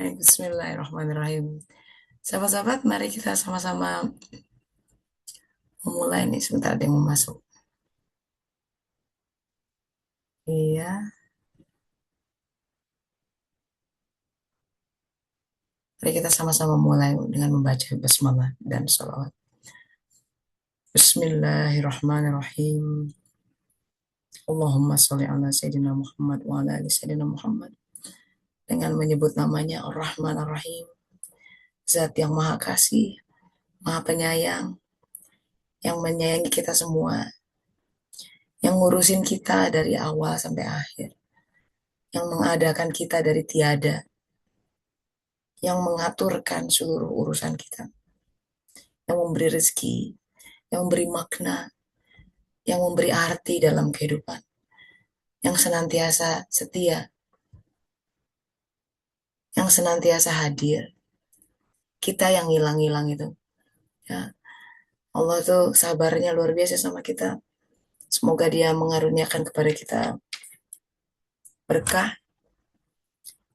Bismillahirrahmanirrahim. Sahabat-sahabat, mari kita sama-sama memulai nih. Sebentar ada yang mau masuk. Iya, mari kita sama-sama mulai dengan membaca basmalah dan sholawat. Bismillahirrahmanirrahim. Allahumma sholli ala Sayyidina Muhammad wa ala ali Sayyidina Muhammad. Dengan menyebut namanya Ar-Rahman Ar-Rahim. Zat yang maha kasih, maha penyayang, yang menyayangi kita semua, yang ngurusin kita dari awal sampai akhir, yang mengadakan kita dari tiada, yang mengaturkan seluruh urusan kita, yang memberi rezeki, yang memberi makna, yang memberi arti dalam kehidupan, yang senantiasa setia, yang senantiasa hadir. Kita yang hilang-hilang itu. Ya, Allah tuh sabarnya luar biasa sama kita. Semoga Dia mengaruniakan kepada kita berkah,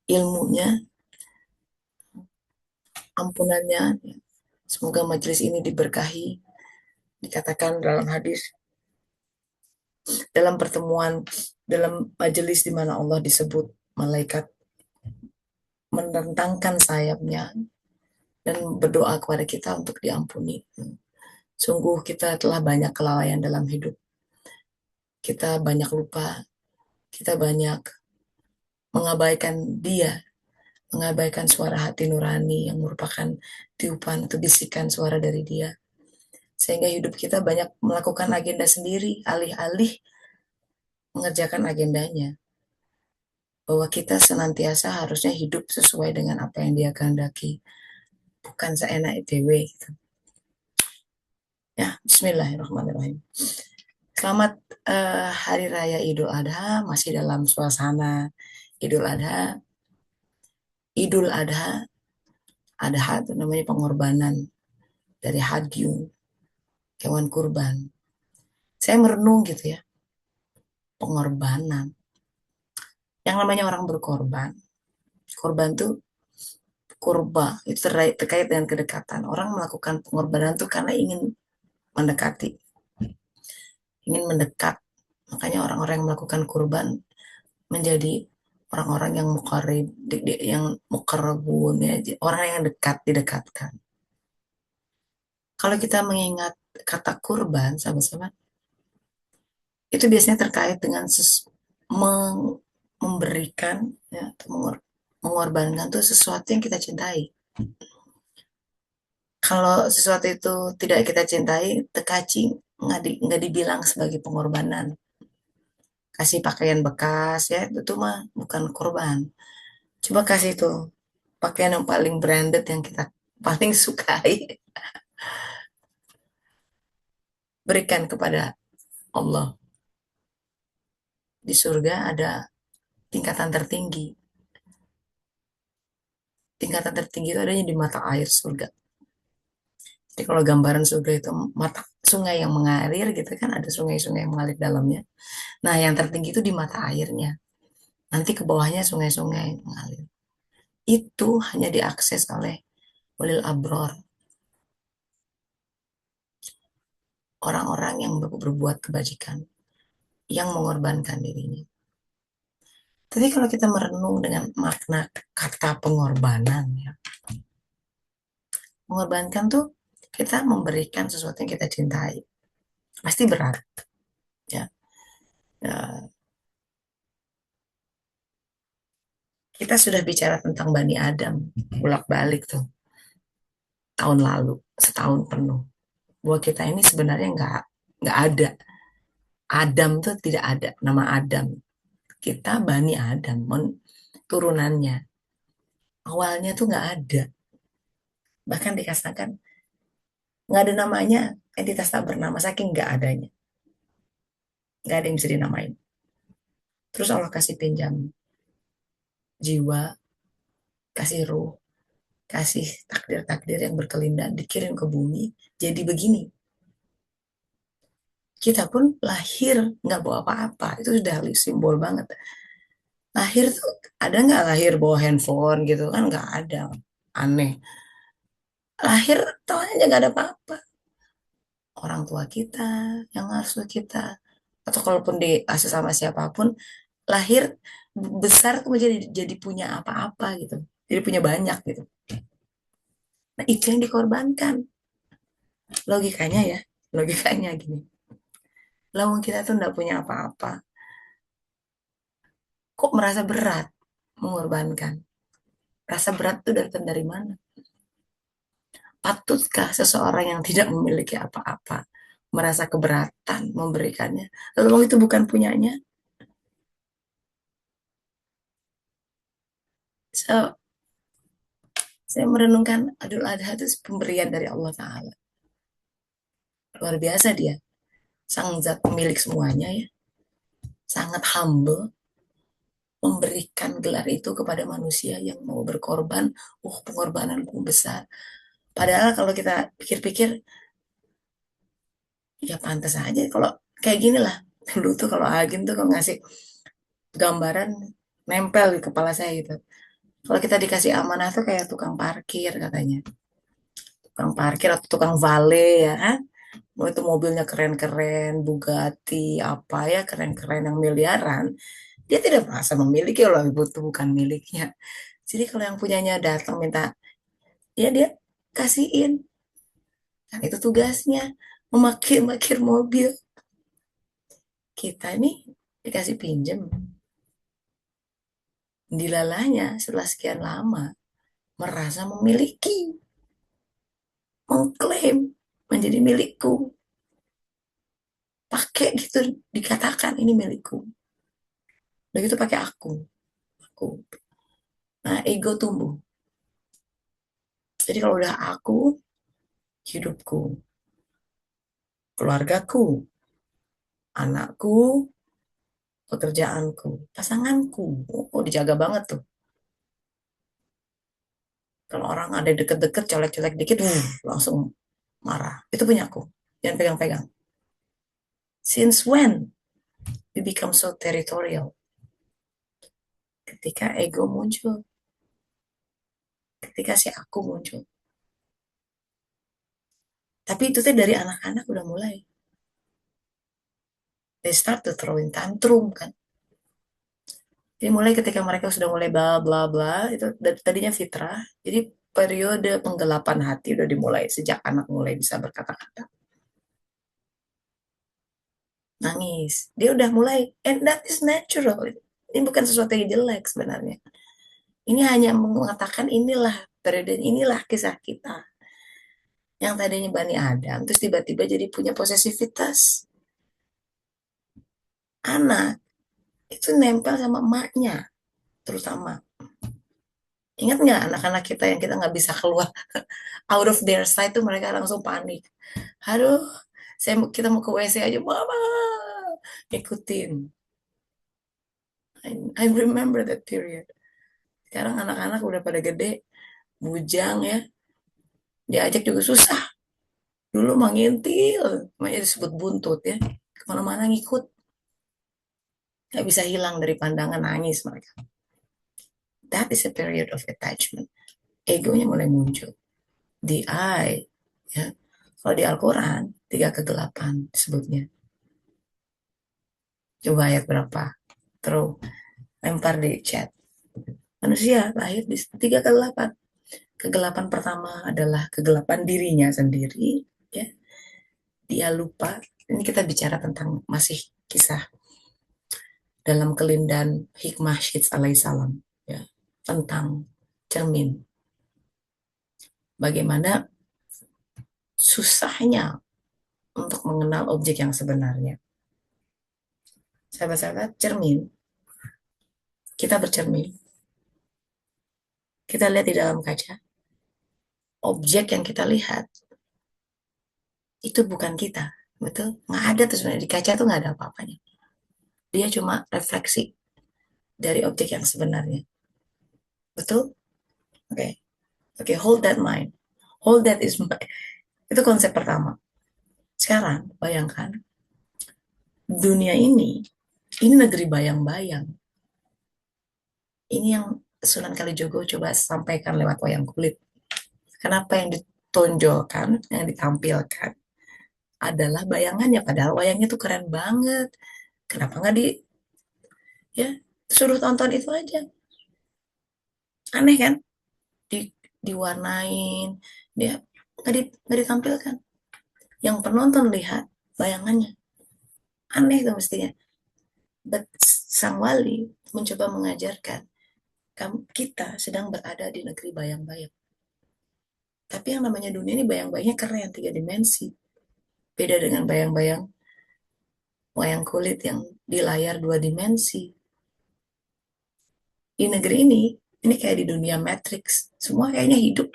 ilmunya, ampunannya. Semoga majelis ini diberkahi. Dikatakan dalam hadis, dalam pertemuan, dalam majelis di mana Allah disebut malaikat menentangkan sayapnya dan berdoa kepada kita untuk diampuni. Sungguh kita telah banyak kelalaian dalam hidup. Kita banyak lupa, kita banyak mengabaikan Dia, mengabaikan suara hati nurani yang merupakan tiupan atau bisikan suara dari Dia. Sehingga hidup kita banyak melakukan agenda sendiri, alih-alih mengerjakan agendanya. Bahwa kita senantiasa harusnya hidup sesuai dengan apa yang Dia kehendaki, bukan seenak dewe gitu. Ya, Bismillahirrahmanirrahim. Selamat Hari Raya Idul Adha, masih dalam suasana Idul Adha. Idul Adha, Adha itu namanya pengorbanan dari hadyu, hewan kurban. Saya merenung gitu ya, pengorbanan. Yang namanya orang berkorban, korban tuh kurba, itu terkait dengan kedekatan. Orang melakukan pengorbanan tuh karena ingin mendekati, ingin mendekat. Makanya orang-orang yang melakukan kurban menjadi orang-orang yang mukarib, yang mukarabun, ya, orang yang dekat, didekatkan. Kalau kita mengingat kata kurban, sahabat-sahabat, itu biasanya terkait dengan memberikan, ya, atau mengorbankan tuh sesuatu yang kita cintai. Kalau sesuatu itu tidak kita cintai, tekacing, nggak dibilang sebagai pengorbanan. Kasih pakaian bekas, ya, itu mah bukan korban. Coba kasih tuh pakaian yang paling branded yang kita paling sukai, berikan kepada Allah. Di surga ada tingkatan tertinggi. Tingkatan tertinggi itu adanya di mata air surga. Jadi kalau gambaran surga itu mata sungai yang mengalir gitu kan, ada sungai-sungai yang mengalir dalamnya. Nah, yang tertinggi itu di mata airnya. Nanti ke bawahnya sungai-sungai yang mengalir. Itu hanya diakses oleh ulil abror, orang-orang yang berbuat kebajikan, yang mengorbankan dirinya. Tapi kalau kita merenung dengan makna kata pengorbanan, ya, mengorbankan tuh kita memberikan sesuatu yang kita cintai. Pasti berat, ya. Ya, kita sudah bicara tentang Bani Adam, bolak-balik tuh, tahun lalu, setahun penuh. Bahwa kita ini sebenarnya nggak ada. Adam tuh tidak ada, nama Adam. Kita Bani Adam, turunannya. Awalnya tuh nggak ada. Bahkan dikatakan nggak ada namanya, entitas tak bernama, saking nggak adanya. Nggak ada yang bisa dinamain. Terus Allah kasih pinjam jiwa, kasih ruh, kasih takdir-takdir yang berkelindan, dikirim ke bumi, jadi begini. Kita pun lahir nggak bawa apa-apa, itu sudah simbol banget. Lahir tuh ada nggak lahir bawa handphone gitu kan? Nggak ada. Aneh. Lahir tahu aja nggak ada apa-apa. Orang tua kita yang ngasuh kita. Atau kalaupun diasuh sama siapapun, lahir besar tuh jadi punya apa-apa gitu. Jadi punya banyak gitu. Nah, itu yang dikorbankan. Logikanya ya, logikanya gini. Lawang kita tuh nggak punya apa-apa. Kok merasa berat mengorbankan? Rasa berat itu datang dari mana? Patutkah seseorang yang tidak memiliki apa-apa merasa keberatan memberikannya? Lalu itu bukan punyanya? So, saya merenungkan Idul Adha itu pemberian dari Allah Ta'ala. Luar biasa dia. Sang zat pemilik semuanya ya. Sangat humble memberikan gelar itu kepada manusia yang mau berkorban. Pengorbanan besar. Padahal kalau kita pikir-pikir, ya pantas aja. Kalau kayak gini lah. Dulu tuh kalau Agim tuh kalau ngasih gambaran nempel di kepala saya gitu. Kalau kita dikasih amanah tuh kayak tukang parkir katanya. Tukang parkir atau tukang vale ya kan. Mau itu mobilnya keren-keren, Bugatti, apa ya, keren-keren yang miliaran. Dia tidak merasa memiliki loh, itu bukan miliknya. Jadi kalau yang punyanya datang minta, ya dia kasihin. Kan itu tugasnya, memakir-makir mobil. Kita nih dikasih pinjem. Dilalahnya setelah sekian lama, merasa memiliki, mengklaim menjadi milikku. Pakai gitu, dikatakan ini milikku. Udah gitu pakai aku. Nah, ego tumbuh. Jadi kalau udah aku, hidupku, keluargaku, anakku, pekerjaanku, pasanganku. Oh, dijaga banget tuh. Kalau orang ada deket-deket, colek-colek dikit, langsung marah. Itu punya aku. Jangan pegang-pegang. Since when we become so territorial? Ketika ego muncul, ketika si aku muncul. Tapi itu tuh dari anak-anak udah mulai. They start to throwing tantrum kan. Jadi mulai ketika mereka sudah mulai bla bla bla, itu tadinya fitrah. Jadi periode penggelapan hati udah dimulai sejak anak mulai bisa berkata-kata. Nangis. Dia udah mulai, and that is natural. Ini bukan sesuatu yang jelek sebenarnya. Ini hanya mengatakan inilah periode, inilah kisah kita. Yang tadinya Bani Adam, terus tiba-tiba jadi punya posesivitas. Anak itu nempel sama emaknya, terutama. Ingat nggak anak-anak kita yang kita nggak bisa keluar out of their sight tuh mereka langsung panik. Aduh, kita mau ke WC aja, mama ikutin. I remember that period. Sekarang anak-anak udah pada gede, bujang ya, diajak juga susah. Dulu mangintil, makanya disebut buntut ya. Kemana-mana ngikut, nggak bisa hilang dari pandangan nangis mereka. That is a period of attachment. Egonya mulai muncul. Di I, ya. Kalau di Al-Quran, 3 kegelapan disebutnya. Coba ayat berapa? Terus lempar di chat. Manusia lahir di 3 kegelapan. Kegelapan pertama adalah kegelapan dirinya sendiri. Ya, dia lupa. Ini kita bicara tentang masih kisah dalam kelindan hikmah Syeds alaihissalam. Ya, tentang cermin. Bagaimana susahnya untuk mengenal objek yang sebenarnya. Sahabat-sahabat, cermin. Kita bercermin. Kita lihat di dalam kaca. Objek yang kita lihat itu bukan kita. Betul? Nggak ada tuh sebenarnya. Di kaca tuh nggak ada apa-apanya. Dia cuma refleksi dari objek yang sebenarnya. Betul? Oke. Okay. Oke, okay, hold that mind. Hold that is my... Itu konsep pertama. Sekarang, bayangkan dunia ini negeri bayang-bayang. Ini yang Sunan Kalijogo coba sampaikan lewat wayang kulit. Kenapa yang ditonjolkan, yang ditampilkan adalah bayangannya, padahal wayangnya tuh keren banget. Kenapa nggak ya suruh tonton itu aja? Aneh kan? Di, diwarnain, dia nggak ditampilkan. Yang penonton lihat bayangannya, aneh tuh mestinya. But sang wali mencoba mengajarkan kita sedang berada di negeri bayang-bayang. Tapi yang namanya dunia ini bayang-bayangnya keren, tiga dimensi. Beda dengan bayang-bayang wayang kulit yang di layar dua dimensi. Di negeri ini kayak di dunia Matrix. Semua kayaknya hidup.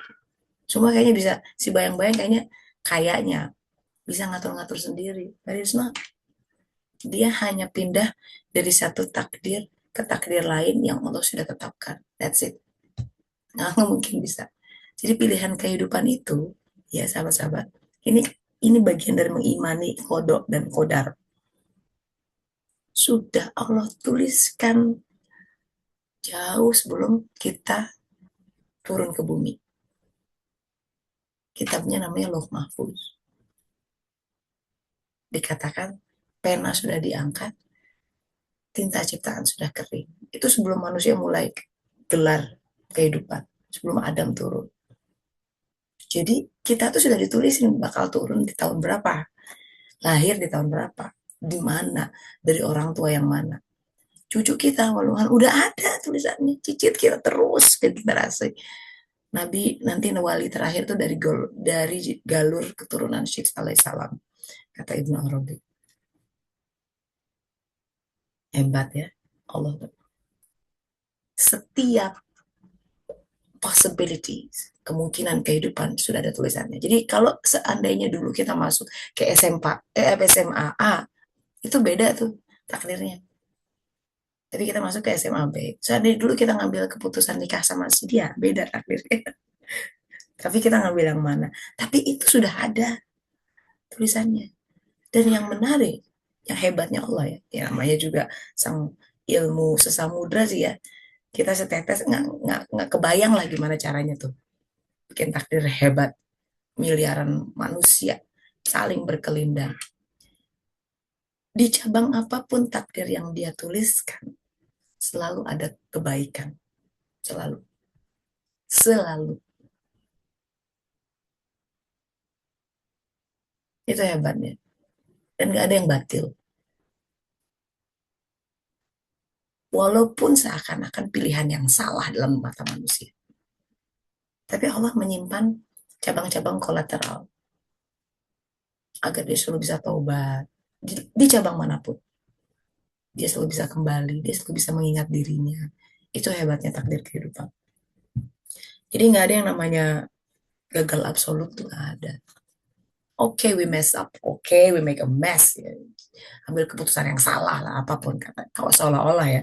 Semua kayaknya bisa, si bayang-bayang kayaknya bisa ngatur-ngatur sendiri. But it's not. Dia hanya pindah dari satu takdir ke takdir lain yang Allah sudah tetapkan. That's it. Nggak mungkin bisa. Jadi pilihan kehidupan itu, ya sahabat-sahabat, ini ini bagian dari mengimani kodok dan kodar. Sudah Allah tuliskan jauh sebelum kita turun ke bumi. Kitabnya namanya Lauh Mahfuz. Dikatakan pena sudah diangkat, tinta ciptaan sudah kering. Itu sebelum manusia mulai gelar kehidupan, sebelum Adam turun. Jadi kita tuh sudah ditulisin bakal turun di tahun berapa, lahir di tahun berapa, di mana, dari orang tua yang mana. Cucu kita waluhan udah ada tulisannya, cicit kita terus ke generasi. Nabi nanti wali terakhir tuh dari galur keturunan Syekh alaihissalam, kata Ibnu Arabi. Hebat ya Allah. Setiap possibilities, kemungkinan kehidupan sudah ada tulisannya. Jadi kalau seandainya dulu kita masuk ke SMA A, itu beda tuh takdirnya. Tapi kita masuk ke SMA B. Seandainya dulu kita ngambil keputusan nikah sama si dia, beda takdirnya. Tapi kita ngambil yang mana? Tapi itu sudah ada tulisannya. Dan yang menarik, yang hebatnya Allah ya, ya namanya juga sang ilmu sesamudra sih ya. Kita setetes nggak kebayang lah gimana caranya tuh bikin takdir hebat, miliaran manusia saling berkelindang. Di cabang apapun takdir yang dia tuliskan, selalu ada kebaikan. Selalu. Selalu. Itu hebatnya. Dan gak ada yang batil. Walaupun seakan-akan pilihan yang salah dalam mata manusia. Tapi Allah menyimpan cabang-cabang kolateral agar dia selalu bisa taubat di cabang manapun. Dia selalu bisa kembali, dia selalu bisa mengingat dirinya. Itu hebatnya takdir kehidupan. Jadi nggak ada yang namanya gagal absolut tuh nggak ada. Oke, we mess up. Oke, we make a mess. Ya. Ambil keputusan yang salah lah, apapun kata. Kalau seolah-olah ya.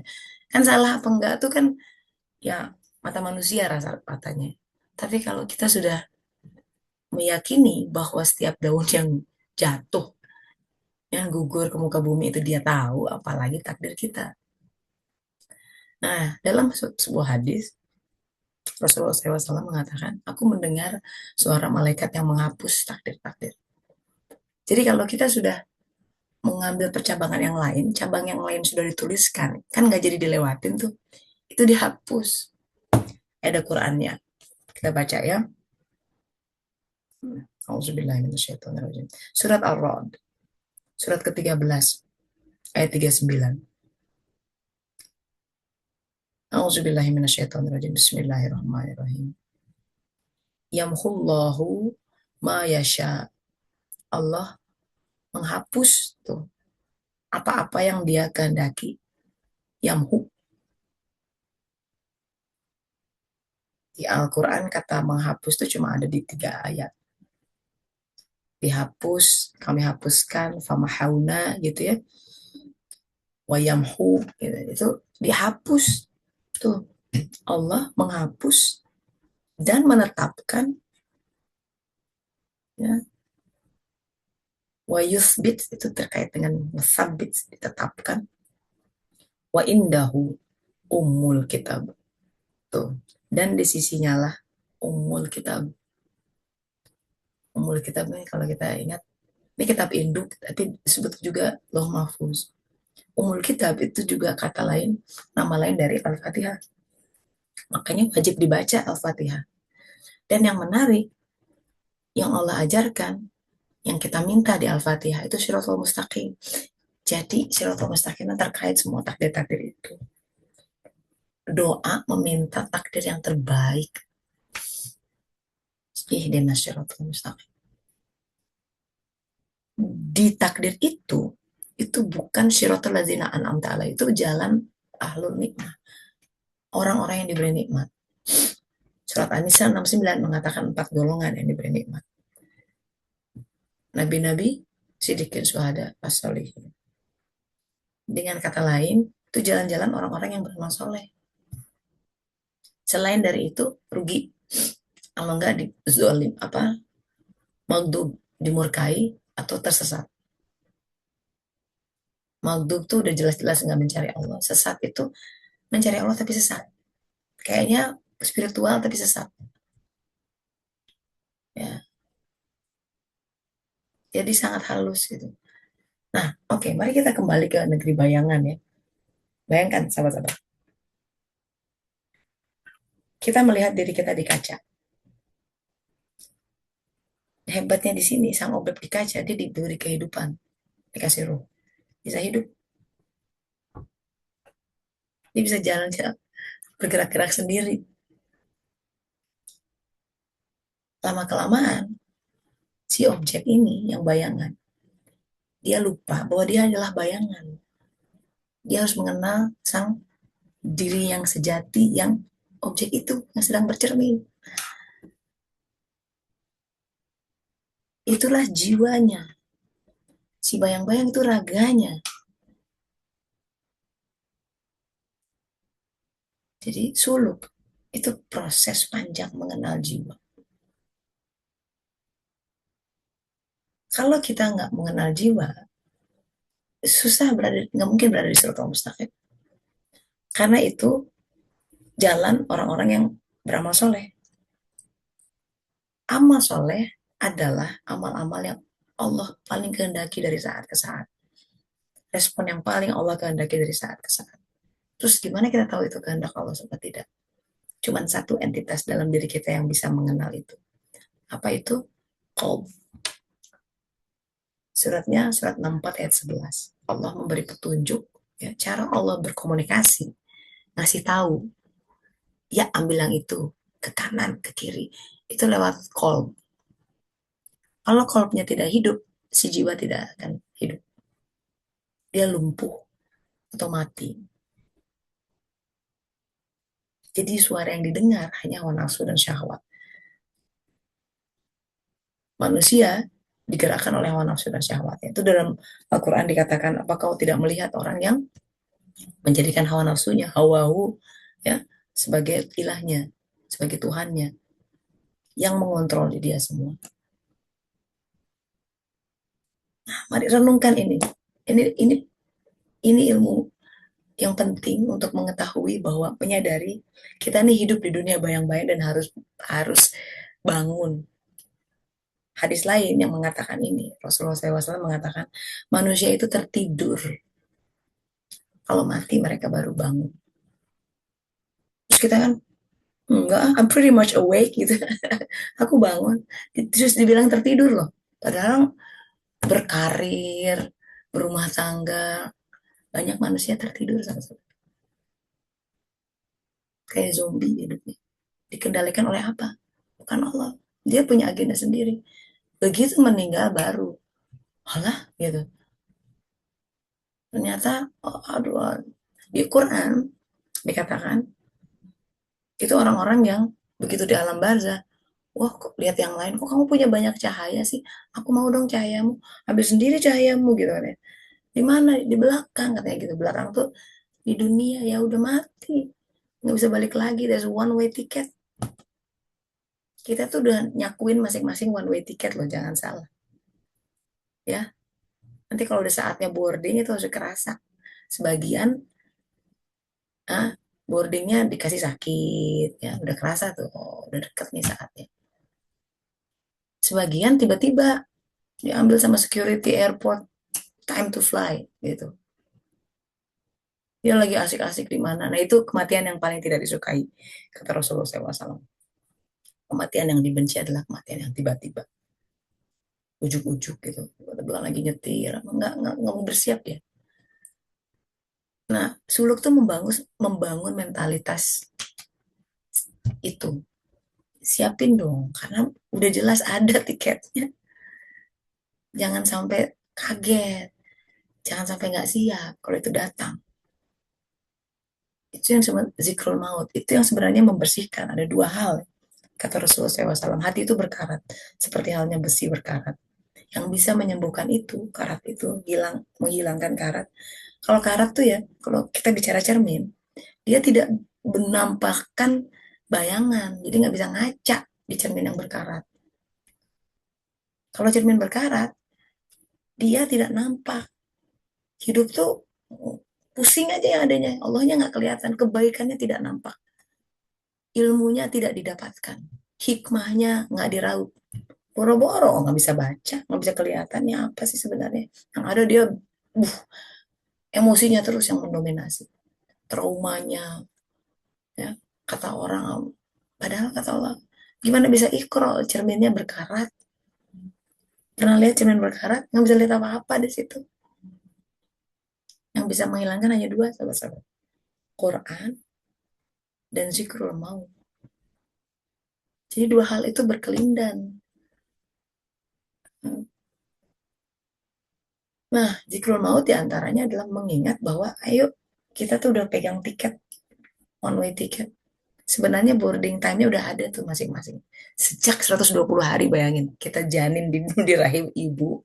Kan salah apa enggak tuh kan ya mata manusia rasa katanya. Tapi kalau kita sudah meyakini bahwa setiap daun yang jatuh, yang gugur ke muka bumi itu dia tahu, apalagi takdir kita. Nah, dalam sebuah hadis, Rasulullah SAW mengatakan, aku mendengar suara malaikat yang menghapus takdir-takdir. Jadi kalau kita sudah mengambil percabangan yang lain, cabang yang lain sudah dituliskan, kan nggak jadi dilewatin tuh. Itu dihapus. Ada Qurannya. Kita baca ya. Auzubillahiminasyaitonirrajim. Surat Ar-Ra'd. Surat ke-13. Ayat 39. Auzubillahiminasyaitonirrajim. Bismillahirrahmanirrahim. Yamhullahu ma yasha. Allah menghapus tuh apa-apa yang dia kehendaki. Yamhu. Di Al-Quran kata menghapus itu cuma ada di 3 ayat. Dihapus, kami hapuskan, famahauna gitu ya. Wayamhu, gitu. Itu dihapus. Tuh, Allah menghapus dan menetapkan ya. Wa yuthbit itu terkait dengan musabit ditetapkan. Wa indahu ummul kitab. tuh. Dan di sisinya lah umul kitab. Umul kitab nih kalau kita ingat, ini kitab induk tapi disebut juga Lauh Mahfuz. Umul kitab itu juga kata lain, nama lain dari Al-Fatihah. Makanya wajib dibaca Al-Fatihah. Dan yang menarik, yang Allah ajarkan, yang kita minta di Al-Fatihah itu Shirathul Mustaqim. Jadi Shirathul Mustaqim terkait semua takdir-takdir itu. Doa meminta takdir yang terbaik. Ihdinas Shirathul Mustaqim. Di takdir itu bukan Shirathul Ladzina An'amta Alaihim, itu jalan ahlul nikmah. Orang-orang yang diberi nikmat. Surat An-Nisa 69 mengatakan 4 golongan yang diberi nikmat. Nabi-nabi, sidikin syuhada, as-solihin. Dengan kata lain, itu jalan-jalan orang-orang yang beramal soleh. Selain dari itu, rugi. Kalau enggak di zolim, magdub, dimurkai, atau tersesat. Magdub tuh udah jelas-jelas nggak mencari Allah. Sesat itu mencari Allah tapi sesat. Kayaknya spiritual tapi sesat. Ya, jadi sangat halus gitu. Nah, oke, mari kita kembali ke negeri bayangan ya. Bayangkan, sahabat-sahabat. Kita melihat diri kita di kaca. Hebatnya di sini, sang objek di kaca, dia diberi kehidupan. Dikasih ruh. Bisa hidup. Dia bisa jalan-jalan, bergerak-gerak sendiri. Lama-kelamaan, si objek ini yang bayangan, dia lupa bahwa dia adalah bayangan. Dia harus mengenal sang diri yang sejati, yang objek itu, yang sedang bercermin. Itulah jiwanya. Si bayang-bayang itu raganya. Jadi suluk. Itu proses panjang mengenal jiwa. Kalau kita nggak mengenal jiwa, susah berada, nggak mungkin berada di siratal mustaqim. Karena itu jalan orang-orang yang beramal soleh. Amal soleh adalah amal-amal yang Allah paling kehendaki dari saat ke saat. Respon yang paling Allah kehendaki dari saat ke saat. Terus gimana kita tahu itu kehendak Allah atau tidak? Cuman satu entitas dalam diri kita yang bisa mengenal itu. Apa itu? Qalb. Suratnya surat 64 ayat 11. Allah memberi petunjuk ya, cara Allah berkomunikasi, ngasih tahu, ya ambil yang itu, ke kanan, ke kiri. Itu lewat qalb. Kalau qalbnya tidak hidup, si jiwa tidak akan hidup. Dia lumpuh atau mati. Jadi suara yang didengar hanya hawa nafsu dan syahwat. Manusia digerakkan oleh hawa nafsu dan syahwatnya. Itu dalam Al-Quran dikatakan, apa kau tidak melihat orang yang menjadikan hawa nafsunya, hawahu, ya, sebagai ilahnya, sebagai Tuhannya, yang mengontrol dia semua. Mari renungkan ini. Ini ilmu yang penting untuk mengetahui bahwa menyadari kita nih hidup di dunia bayang-bayang dan harus harus bangun. Hadis lain yang mengatakan ini, Rasulullah SAW mengatakan manusia itu tertidur, kalau mati mereka baru bangun. Terus kita kan enggak, I'm pretty much awake gitu. Aku bangun, terus dibilang tertidur loh. Padahal berkarir, berumah tangga, banyak manusia tertidur sama-sama. Kayak zombie hidupnya. Dikendalikan oleh apa? Bukan Allah. Dia punya agenda sendiri. Begitu meninggal baru, alah gitu. Ternyata, oh, aduh, di Quran dikatakan itu orang-orang yang begitu di alam barzah, wah kok lihat yang lain, kok kamu punya banyak cahaya sih? Aku mau dong cahayamu, ambil sendiri cahayamu gitu kan ya. Di mana? Di belakang katanya gitu. Belakang tuh di dunia ya udah mati, nggak bisa balik lagi. There's one way ticket. Kita tuh udah nyakuin masing-masing one way ticket loh, jangan salah ya. Nanti kalau udah saatnya boarding itu harus kerasa. Sebagian ah, boardingnya dikasih sakit, ya udah kerasa tuh, oh, udah deket nih saatnya. Sebagian tiba-tiba diambil sama security airport, time to fly gitu. Dia lagi asik-asik di mana. Nah itu kematian yang paling tidak disukai, kata Rasulullah SAW. Kematian yang dibenci adalah kematian yang tiba-tiba, ujuk-ujuk gitu. Tiba-tiba lagi nyetir, nggak mau bersiap ya. Nah, suluk tuh membangun membangun mentalitas itu. Siapin dong, karena udah jelas ada tiketnya. Jangan sampai kaget, jangan sampai nggak siap kalau itu datang. Itu yang disebut zikrul maut. Itu yang sebenarnya membersihkan. Ada dua hal, kata Rasulullah SAW. Hati itu berkarat, seperti halnya besi berkarat. Yang bisa menyembuhkan itu, karat itu, menghilangkan karat. Kalau karat tuh ya, kalau kita bicara cermin, dia tidak menampakkan bayangan, jadi nggak bisa ngaca di cermin yang berkarat. Kalau cermin berkarat, dia tidak nampak. Hidup tuh pusing aja yang adanya. Allahnya nggak kelihatan, kebaikannya tidak nampak, ilmunya tidak didapatkan, hikmahnya nggak diraup. Boro-boro nggak bisa baca, nggak bisa kelihatannya apa sih sebenarnya. Yang ada dia, uh, emosinya terus yang mendominasi, traumanya, ya kata orang. Padahal kata Allah, gimana bisa ikro cerminnya berkarat? Pernah lihat cermin berkarat? Nggak bisa lihat apa-apa di situ. Yang bisa menghilangkan hanya dua, sahabat-sahabat. Quran dan zikrul maut. Jadi dua hal itu berkelindan. Nah, zikrul maut diantaranya adalah mengingat bahwa ayo kita tuh udah pegang tiket, one way tiket. Sebenarnya boarding time-nya udah ada tuh masing-masing. Sejak 120 hari bayangin, kita janin di rahim ibu.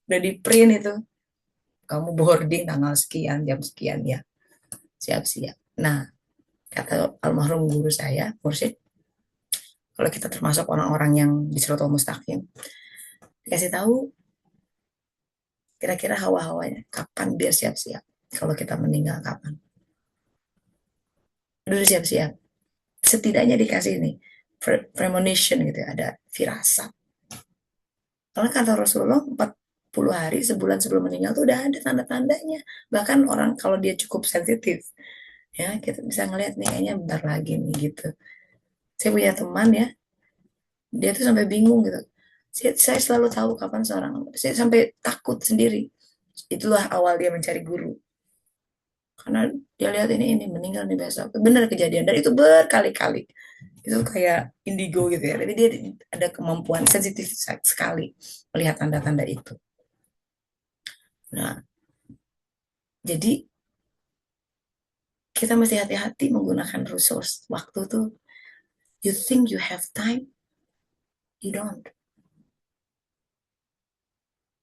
Udah di print itu. Kamu boarding tanggal sekian, jam sekian ya. Siap-siap. Nah, kata almarhum guru saya, Mursyid, kalau kita termasuk orang-orang yang di Siratal Mustaqim, dikasih tahu kira-kira hawa-hawanya, kapan biar siap-siap. Kalau kita meninggal kapan? Udah siap-siap. Setidaknya dikasih nih, premonition gitu ya, ada firasat. Karena kata Rasulullah 40 hari sebulan sebelum meninggal tuh udah ada tanda-tandanya. Bahkan orang kalau dia cukup sensitif, ya kita bisa ngeliat nih kayaknya bentar lagi nih gitu. Saya punya teman ya, dia tuh sampai bingung gitu. Saya selalu tahu kapan seorang, saya sampai takut sendiri. Itulah awal dia mencari guru. Karena dia lihat ini meninggal nih besok. Benar kejadian dan itu berkali-kali. Itu kayak indigo gitu ya. Tapi dia ada kemampuan sensitif sekali melihat tanda-tanda itu. Nah, jadi kita mesti hati-hati menggunakan resource. Waktu tuh, you think you have time, you don't.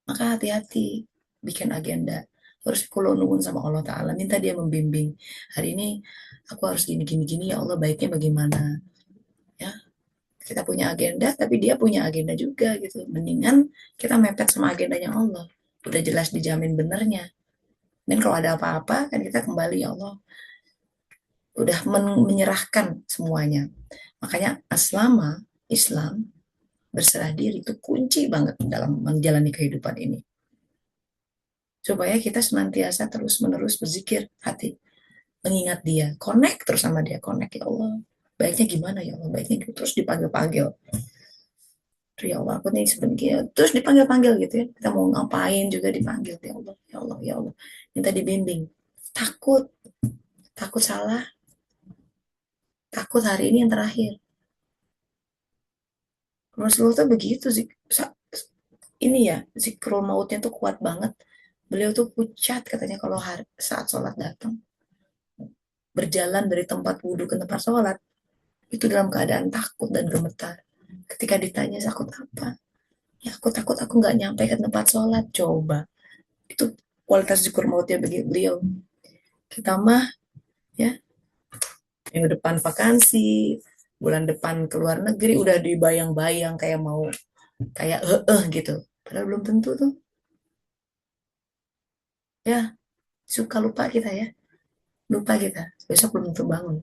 Maka hati-hati bikin agenda. Terus kalau nuhun sama Allah Ta'ala, minta dia membimbing. Hari ini aku harus gini-gini-gini, ya Allah baiknya bagaimana. Ya, kita punya agenda, tapi dia punya agenda juga gitu. Mendingan kita mepet sama agendanya Allah. Udah jelas dijamin benernya. Dan kalau ada apa-apa, kan kita kembali, ya Allah. Udah menyerahkan semuanya. Makanya aslama, Islam, berserah diri itu kunci banget dalam menjalani kehidupan ini. Supaya kita senantiasa terus-menerus berzikir hati, mengingat dia, connect terus sama dia, connect ya Allah. Baiknya gimana ya Allah, baiknya gitu. Terus dipanggil-panggil. Ya Allah, aku nih sebenarnya terus dipanggil-panggil gitu ya. Kita mau ngapain juga dipanggil ya Allah, ya Allah, ya Allah. Minta dibimbing. Takut, takut salah, takut hari ini yang terakhir. Rasulullah tuh begitu sih. Ini ya, zikrul mautnya tuh kuat banget. Beliau tuh pucat katanya kalau saat sholat datang. Berjalan dari tempat wudhu ke tempat sholat. Itu dalam keadaan takut dan gemetar. Ketika ditanya takut apa? Ya aku takut aku nggak nyampe ke tempat sholat. Coba. Itu kualitas zikrul mautnya bagi beliau. Kita mah ya minggu depan vakansi, bulan depan ke luar negeri udah dibayang-bayang kayak mau kayak gitu. Padahal belum tentu tuh. Ya, suka lupa kita ya. lupa kita, besok belum tentu bangun.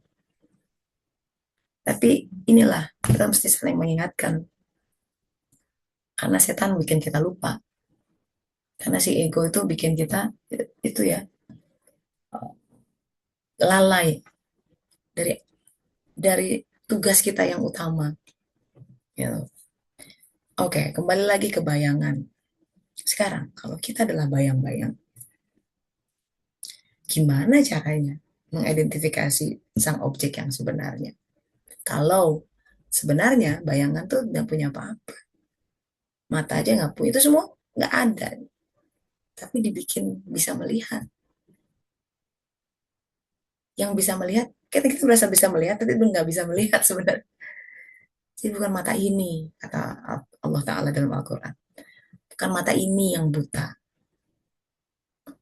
Tapi inilah, kita mesti saling mengingatkan, karena setan bikin kita lupa, karena si ego itu bikin kita itu ya lalai dari tugas kita yang utama. Gitu. Oke, kembali lagi ke bayangan. Sekarang, kalau kita adalah bayang-bayang, gimana caranya mengidentifikasi sang objek yang sebenarnya? Kalau sebenarnya bayangan tuh nggak punya apa-apa, mata aja nggak punya, itu semua nggak ada, tapi dibikin bisa melihat. Yang bisa melihat, kita merasa bisa melihat, tapi itu nggak bisa melihat sebenarnya. Jadi bukan mata ini, kata Allah Ta'ala dalam Al-Quran. Bukan mata ini yang buta.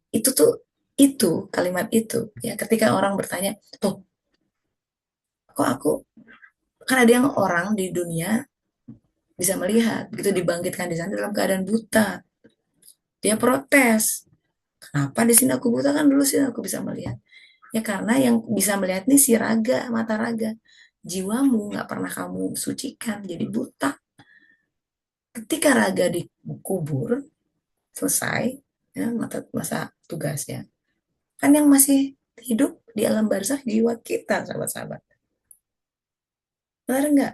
Itu tuh, itu, kalimat itu, ya ketika orang bertanya, tuh, kok aku, kan ada yang orang di dunia bisa melihat, begitu dibangkitkan di sana dalam keadaan buta. Dia protes, kenapa di sini aku buta, kan dulu sih aku bisa melihat. Ya karena yang bisa melihat ini si raga, mata raga. Jiwamu nggak pernah kamu sucikan, jadi buta. Ketika raga dikubur, selesai, ya, masa tugasnya. Kan yang masih hidup di alam barzah jiwa kita, sahabat-sahabat. Benar nggak?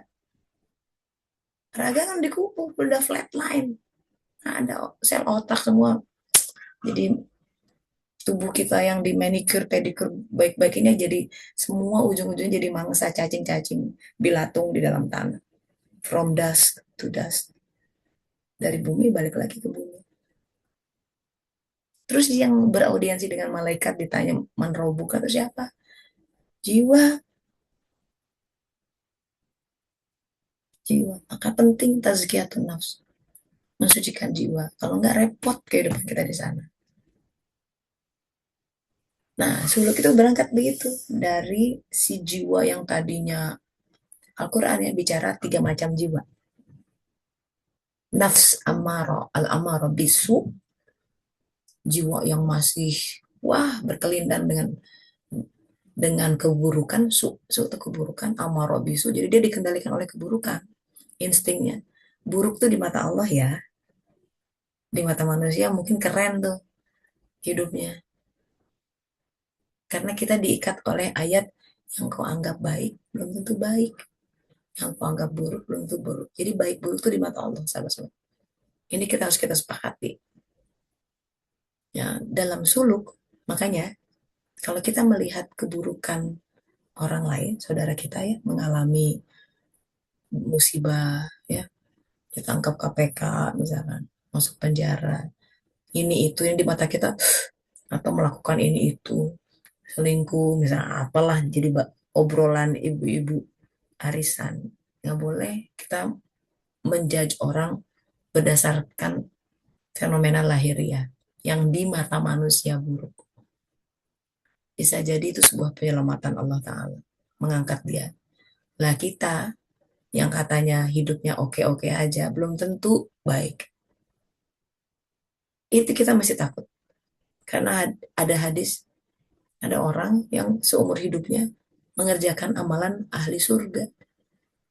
Raga kan dikubur, udah flatline. Nah, ada sel otak semua. Jadi tubuh kita yang di manicure, pedicure, baik-baiknya jadi semua ujung-ujungnya jadi mangsa cacing-cacing bilatung di dalam tanah. From dust to dust. Dari bumi balik lagi ke bumi. Terus yang beraudiensi dengan malaikat ditanya man robuka atau siapa? Jiwa, jiwa. Maka penting tazkiyatun nafs, mensucikan jiwa. Kalau nggak repot kehidupan kita di sana. Nah, suluk itu berangkat begitu dari si jiwa yang tadinya Al-Quran ya bicara tiga macam jiwa. Nafs amaro, al-amaro bisu, jiwa yang masih wah berkelindan dengan keburukan, su itu keburukan, amaro bisu. Jadi dia dikendalikan oleh keburukan, instingnya. Buruk tuh di mata Allah ya, di mata manusia mungkin keren tuh hidupnya. Karena kita diikat oleh ayat yang kau anggap baik, belum tentu baik. Yang kau anggap buruk, belum tentu buruk. Jadi baik buruk itu di mata Allah, sahabat-sahabat. Ini kita sepakati. Ya, dalam suluk, makanya kalau kita melihat keburukan orang lain, saudara kita ya, mengalami musibah, ya, ditangkap KPK misalkan, masuk penjara, ini itu yang di mata kita, atau melakukan ini itu, selingkuh, misalnya apalah, jadi obrolan ibu-ibu arisan. Nggak boleh kita menjudge orang berdasarkan fenomena lahiriah yang di mata manusia buruk. Bisa jadi itu sebuah penyelamatan Allah Ta'ala. Mengangkat dia. Lah kita yang katanya hidupnya oke-oke aja, belum tentu baik. Itu kita masih takut. Karena ada hadis, ada orang yang seumur hidupnya mengerjakan amalan ahli surga.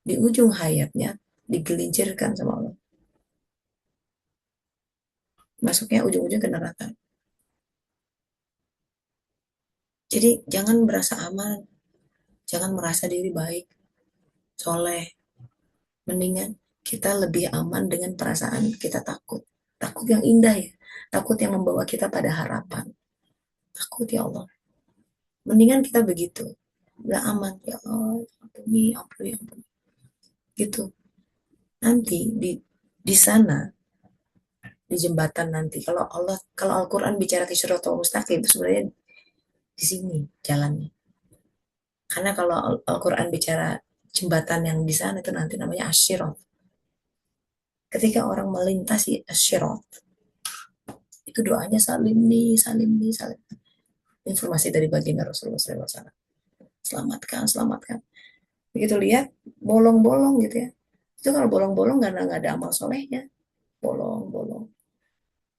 Di ujung hayatnya digelincirkan sama Allah. Masuknya ujung-ujung ke neraka. Jadi jangan merasa aman, jangan merasa diri baik, soleh. Mendingan kita lebih aman dengan perasaan kita takut. Takut yang indah ya. Takut yang membawa kita pada harapan. Takut ya Allah. Mendingan kita begitu. Udah aman ya Allah. Ampuni, ampuni, ampuni. Gitu. Nanti di sana di jembatan nanti kalau Al-Qur'an bicara ke Shiratal Mustaqim itu sebenarnya di sini jalannya. Karena kalau Al-Qur'an bicara jembatan yang di sana itu nanti namanya Asyirat. Ketika orang melintasi Asyirat, itu doanya salim nih, salim nih, salim. Informasi dari baginda Rasulullah SAW. Selamatkan, selamatkan. Begitu lihat, bolong-bolong gitu ya. Itu kalau bolong-bolong nggak ada amal solehnya. Bolong-bolong.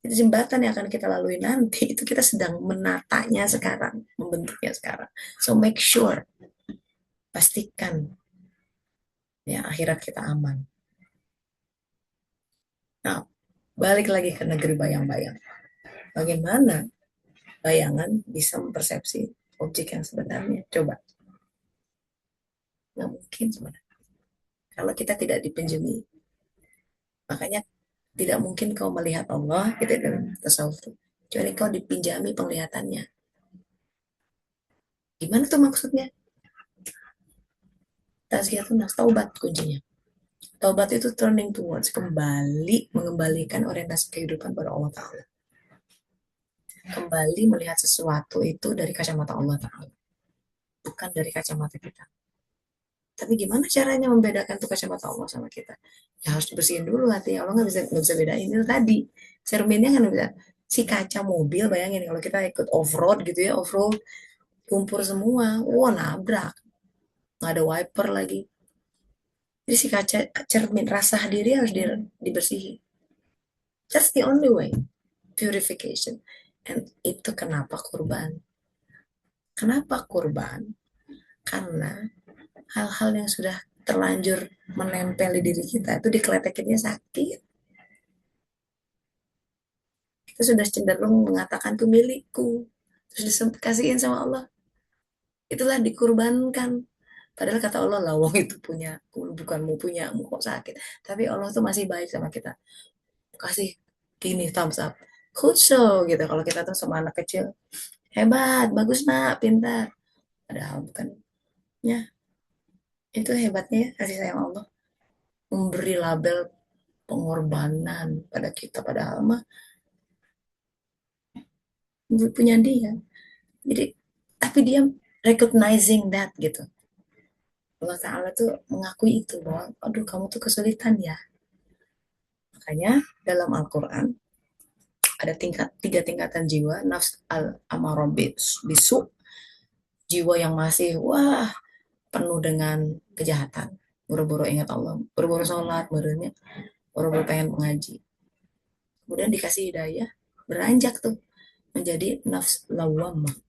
Itu jembatan yang akan kita lalui nanti, itu kita sedang menatanya sekarang, membentuknya sekarang. So make sure, pastikan ya akhirat kita aman. Nah, balik lagi ke negeri bayang-bayang. Bagaimana bayangan bisa mempersepsi objek yang sebenarnya? Coba, nggak mungkin sebenarnya. Kalau kita tidak dipinjami, makanya tidak mungkin kau melihat Allah gitu dalam tasawuf itu. Kecuali kau dipinjami penglihatannya. Gimana tuh maksudnya? Tazkiyatun nafs, taubat kuncinya. Taubat itu turning towards, kembali mengembalikan orientasi kehidupan pada Allah Ta'ala. Kembali melihat sesuatu itu dari kacamata Allah Ta'ala, bukan dari kacamata kita. Tapi gimana caranya membedakan tuh kacamata Allah sama kita? Ya harus dibersihin dulu hati. Allah nggak bisa bedain itu tadi. Cerminnya kan bisa. Si kaca mobil, bayangin kalau kita ikut off-road gitu ya, off-road, lumpur semua, wah nabrak. Nggak ada wiper lagi. Jadi si kaca cermin rasa diri harus dibersihin. That's the only way. Purification. And itu kenapa kurban? Kenapa kurban? Karena hal-hal yang sudah terlanjur menempel di diri kita itu dikeletekinnya sakit. Kita sudah cenderung mengatakan tuh milikku. Terus dikasihin sama Allah. Itulah dikurbankan. Padahal kata Allah, lawang itu punya, bukanmu punyamu kok sakit. Tapi Allah tuh masih baik sama kita. Kasih gini thumbs up. Good show gitu. Kalau kita tuh sama anak kecil, hebat, bagus nak, pintar. Padahal bukan. Ya, itu hebatnya ya, kasih sayang Allah. Memberi label pengorbanan pada kita. Padahal mah punya dia. Jadi, tapi dia recognizing that gitu. Allah Ta'ala tuh mengakui itu bahwa, aduh kamu tuh kesulitan ya. Makanya dalam Al-Quran ada tiga tingkatan jiwa, nafs al-amarah bisu, jiwa yang masih wah penuh dengan kejahatan, buru-buru ingat Allah, buru-buru sholat, buru-buru pengen mengaji. Kemudian dikasih hidayah, beranjak tuh menjadi nafs lawamah.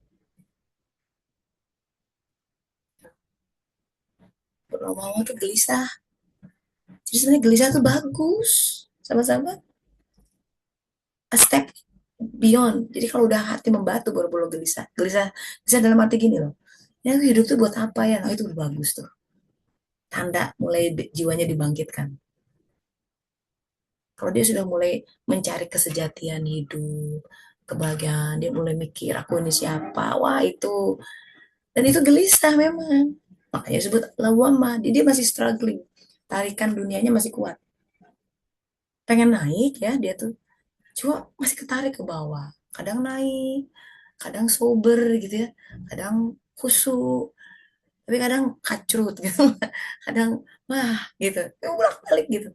Lawamah tuh gelisah. Jadi sebenarnya gelisah tuh bagus, sama-sama a step beyond. Jadi kalau udah hati membatu baru-baru gelisah. Gelisah, gelisah dalam arti gini loh. Ya hidup tuh buat apa ya? Nah, itu udah bagus tuh. Tanda mulai jiwanya dibangkitkan. Kalau dia sudah mulai mencari kesejatian hidup, kebahagiaan, dia mulai mikir aku ini siapa. Wah, itu. Dan itu gelisah memang. Makanya disebut lawamah. Dia masih struggling. Tarikan dunianya masih kuat. Pengen naik ya dia tuh. Cuma masih ketarik ke bawah. Kadang naik, kadang sober gitu ya. Kadang khusyuk, tapi kadang kacrut gitu. Kadang wah gitu. Ya, bolak-balik gitu.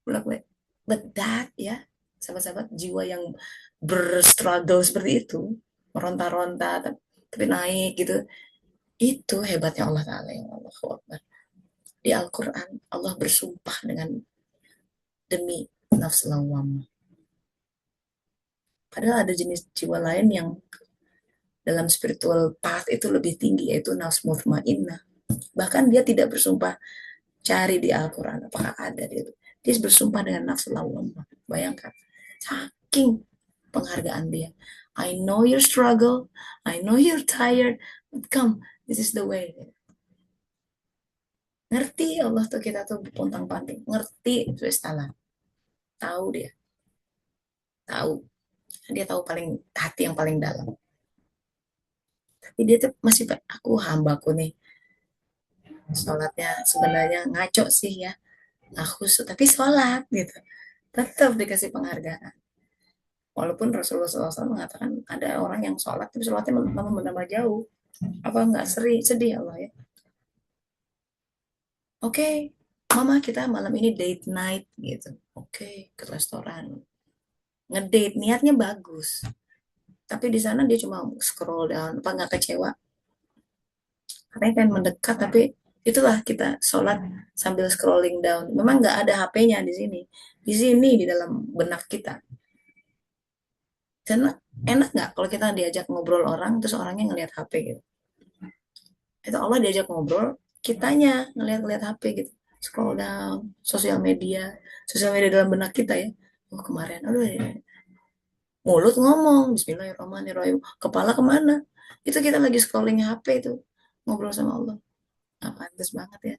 Bolak-balik. But that ya, sahabat-sahabat, jiwa yang berstruggle seperti itu, meronta-ronta tapi naik gitu. Itu hebatnya Allah Ta'ala yang Allah Akbar. Di Al-Quran, Allah bersumpah dengan demi nafs lawam. Padahal ada jenis jiwa lain yang dalam spiritual path itu lebih tinggi, yaitu nafs mutmainnah. Bahkan dia tidak bersumpah, cari di Al-Quran apakah ada dia. Dia bersumpah dengan nafs lawamah. Bayangkan, saking penghargaan dia. I know your struggle, I know you're tired, but come, this is the way. Ngerti Allah tuh, kita tuh pontang panting, ngerti itu istilah, tahu dia, tahu, dia tahu paling hati yang paling dalam. Tapi dia tuh masih, aku hambaku nih, sholatnya sebenarnya ngaco sih ya, aku tapi sholat gitu, tetap dikasih penghargaan. Walaupun Rasulullah SAW mengatakan ada orang yang sholat tapi sholatnya menambah jauh, apa enggak sedih Allah ya. Oke, mama kita malam ini date night gitu. Oke, ke restoran. Ngedate, niatnya bagus. Tapi di sana dia cuma scroll down, apa nggak kecewa. Katanya pengen mendekat, tapi itulah kita sholat sambil scrolling down. Memang nggak ada HP-nya di sini. Di sini, di dalam benak kita. Karena enak nggak kalau kita diajak ngobrol orang terus orangnya ngelihat HP gitu. Itu Allah diajak ngobrol, kitanya ngelihat-ngelihat HP gitu. Scroll down, sosial media dalam benak kita ya. Oh, kemarin, aduh, mulut ngomong, Bismillahirrahmanirrahim. Kepala kemana? Itu kita lagi scrolling HP itu, ngobrol sama Allah. Ah, pantas banget ya.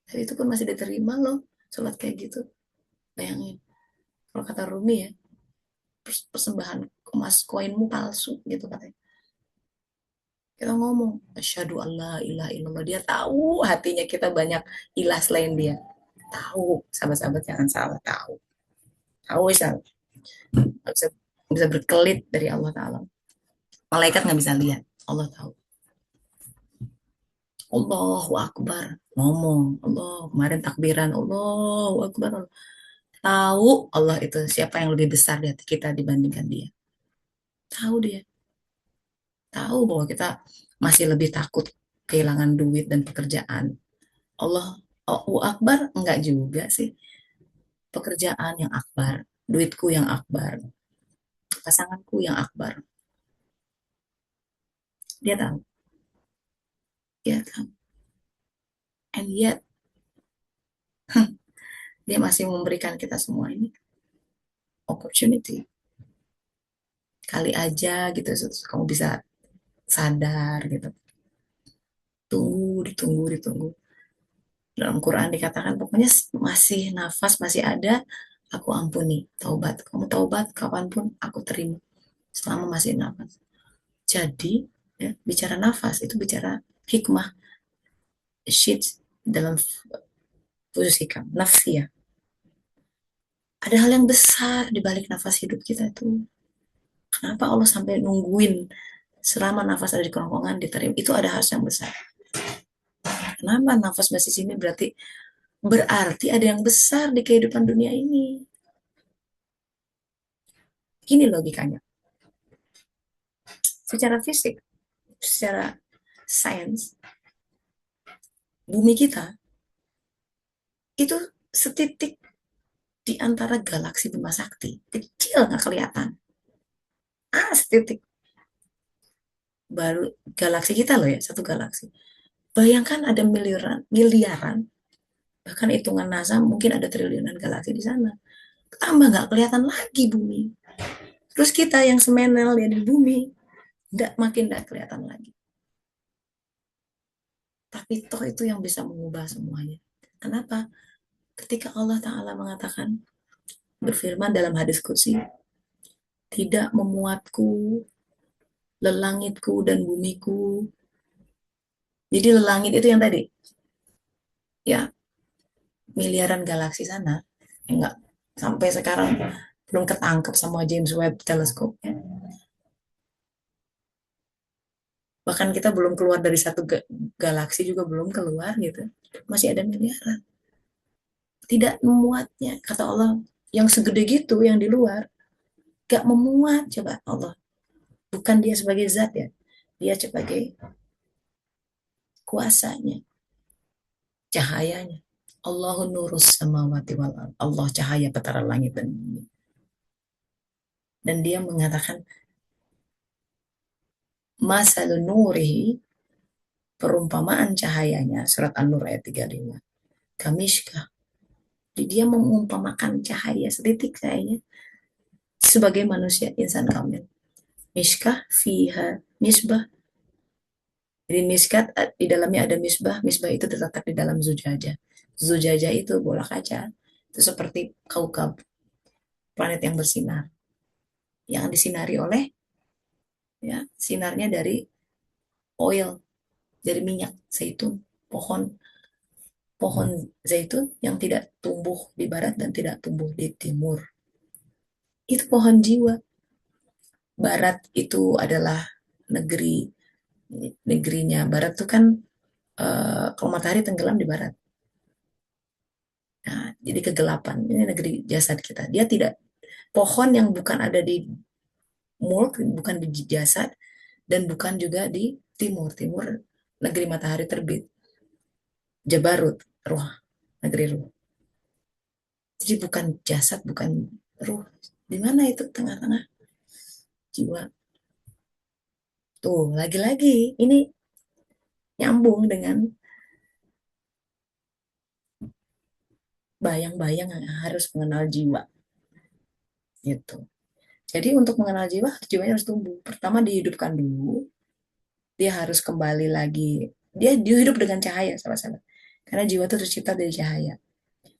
Tapi itu pun masih diterima loh, sholat kayak gitu. Bayangin, kalau kata Rumi ya, persembahan emas koinmu palsu gitu katanya. Kita ngomong, asyhadu alla ilaha illallah. Dia tahu hatinya kita banyak ilah selain dia. Tahu, sahabat-sahabat jangan salah, tahu. Tahu, bisa, bisa berkelit dari Allah Ta'ala. Malaikat nggak bisa lihat, Allah tahu. Allahu Akbar, ngomong. Allah, kemarin takbiran, Allahu Akbar. Tahu Allah itu siapa yang lebih besar di hati kita dibandingkan dia. Tahu dia. Tahu bahwa kita masih lebih takut kehilangan duit dan pekerjaan. Allah, Allahu Akbar, enggak juga sih. Pekerjaan yang akbar, duitku yang akbar, pasanganku yang akbar. Dia tahu, dia tahu. And yet, dia masih memberikan kita semua ini opportunity. Kali aja gitu, kamu bisa sadar gitu. Tunggu, ditunggu, ditunggu. Dalam Quran dikatakan pokoknya masih nafas, masih ada, aku ampuni. Taubat, kamu taubat kapanpun aku terima. Selama masih nafas. Jadi, ya, bicara nafas itu bicara hikmah, shit dalam posisi kamu, nafsiyah. Ada hal yang besar di balik nafas hidup kita itu. Kenapa Allah sampai nungguin selama nafas ada di kerongkongan diterima? Itu ada hal yang besar. Kenapa nafas masih sini berarti ada yang besar di kehidupan dunia ini. Gini logikanya. Secara fisik, secara sains, bumi kita itu setitik di antara galaksi Bima Sakti. Kecil nggak kelihatan. Ah, setitik. Baru galaksi kita loh ya, satu galaksi. Bayangkan ada miliaran, miliaran, bahkan hitungan NASA mungkin ada triliunan galaksi di sana. Tambah nggak kelihatan lagi bumi. Terus kita yang semenel ya di bumi, makin nggak kelihatan lagi. Tapi toh itu yang bisa mengubah semuanya. Kenapa? Ketika Allah Ta'ala mengatakan, berfirman dalam hadis kursi, tidak memuatku, lelangitku dan bumiku. Jadi lelangit itu yang tadi, ya miliaran galaksi sana, enggak sampai sekarang belum ketangkep sama James Webb Telescope. Ya. Bahkan kita belum keluar dari satu galaksi juga belum keluar gitu. Masih ada miliaran. Tidak memuatnya, kata Allah, yang segede gitu yang di luar, gak memuat coba Allah. Bukan dia sebagai zat ya, dia sebagai kuasanya, cahayanya. Allahun nurus samawati wal ard. Allah cahaya petara langit dan bumi. Dan dia mengatakan masalun nurihi, perumpamaan cahayanya, surat An-Nur ayat 35. Kamishka. Jadi dia mengumpamakan cahaya setitik cahayanya sebagai manusia insan kamil. Mishkah fiha misbah. Jadi miskat di dalamnya ada misbah. Misbah itu terletak di dalam zujajah. Zujajah itu bola kaca. Itu seperti kaukab, planet yang bersinar. Yang disinari oleh ya sinarnya dari oil, dari minyak zaitun, pohon pohon zaitun yang tidak tumbuh di barat dan tidak tumbuh di timur. Itu pohon jiwa. Barat itu adalah negeri negerinya. Barat itu kan kalau matahari tenggelam di barat. Nah, jadi kegelapan. Ini negeri jasad kita. Dia tidak pohon yang bukan ada di mulk, bukan di jasad dan bukan juga di timur. Timur negeri matahari terbit. Jabarut, ruh, negeri ruh. Jadi bukan jasad, bukan ruh. Di mana itu tengah-tengah? jiwa. Tuh, lagi-lagi ini nyambung dengan bayang-bayang yang harus mengenal jiwa gitu. Jadi untuk mengenal jiwa, jiwanya harus tumbuh. Pertama dihidupkan dulu, dia harus kembali lagi. Dia hidup dengan cahaya, sahabat-sahabat. Karena jiwa itu tercipta dari cahaya.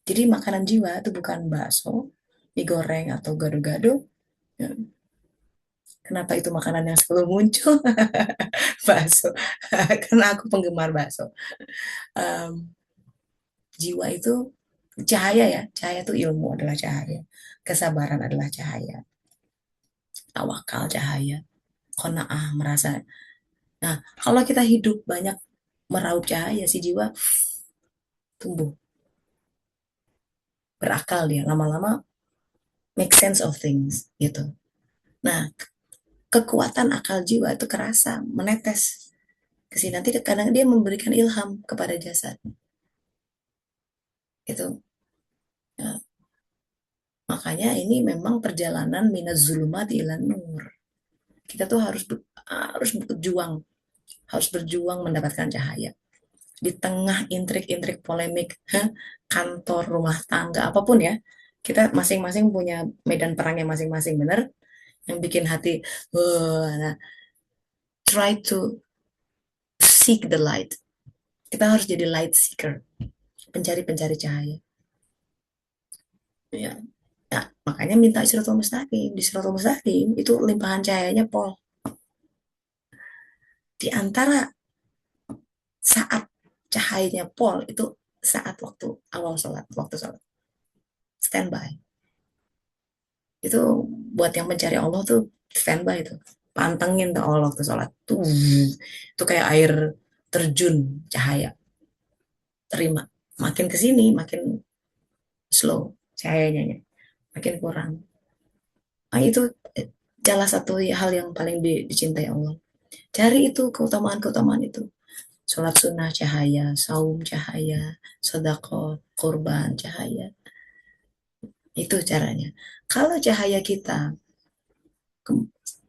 Jadi makanan jiwa itu bukan bakso, mie goreng atau gado-gado. Ya, kenapa itu makanan yang selalu muncul? Bakso. Karena aku penggemar bakso. Em, Jiwa itu cahaya ya. Cahaya itu ilmu adalah cahaya. Kesabaran adalah cahaya. Tawakal cahaya. Qanaah merasa. Nah, kalau kita hidup banyak meraup cahaya, si jiwa tumbuh, berakal dia. Lama-lama make sense of things gitu. Nah, kekuatan akal jiwa itu kerasa, menetes ke sini. Nanti kadang dia memberikan ilham kepada jasad. Itu. Nah, makanya ini memang perjalanan minaz zulumat ilan nur. Kita tuh harus berjuang, harus berjuang mendapatkan cahaya. Di tengah intrik-intrik polemik, kantor, rumah tangga, apapun ya, kita masing-masing punya medan perangnya masing-masing, bener? Yang bikin hati, nah, try to seek the light. Kita harus jadi light seeker, pencari-pencari cahaya. Ya. Nah, makanya minta Siratul Mustaqim. Di Siratul Mustaqim itu limpahan cahayanya pol. Di antara saat cahayanya pol itu saat waktu awal sholat, waktu sholat. Standby. Itu buat yang mencari Allah tuh standby itu. Pantengin tuh Allah waktu sholat. Tuh, itu kayak air terjun cahaya. Terima. Makin ke sini, makin slow cahayanya. Makin kurang. Nah, itu salah satu hal yang paling dicintai Allah. Cari itu keutamaan-keutamaan itu. Sholat sunnah cahaya, saum cahaya, sedekah, kurban cahaya. Itu caranya. Kalau cahaya kita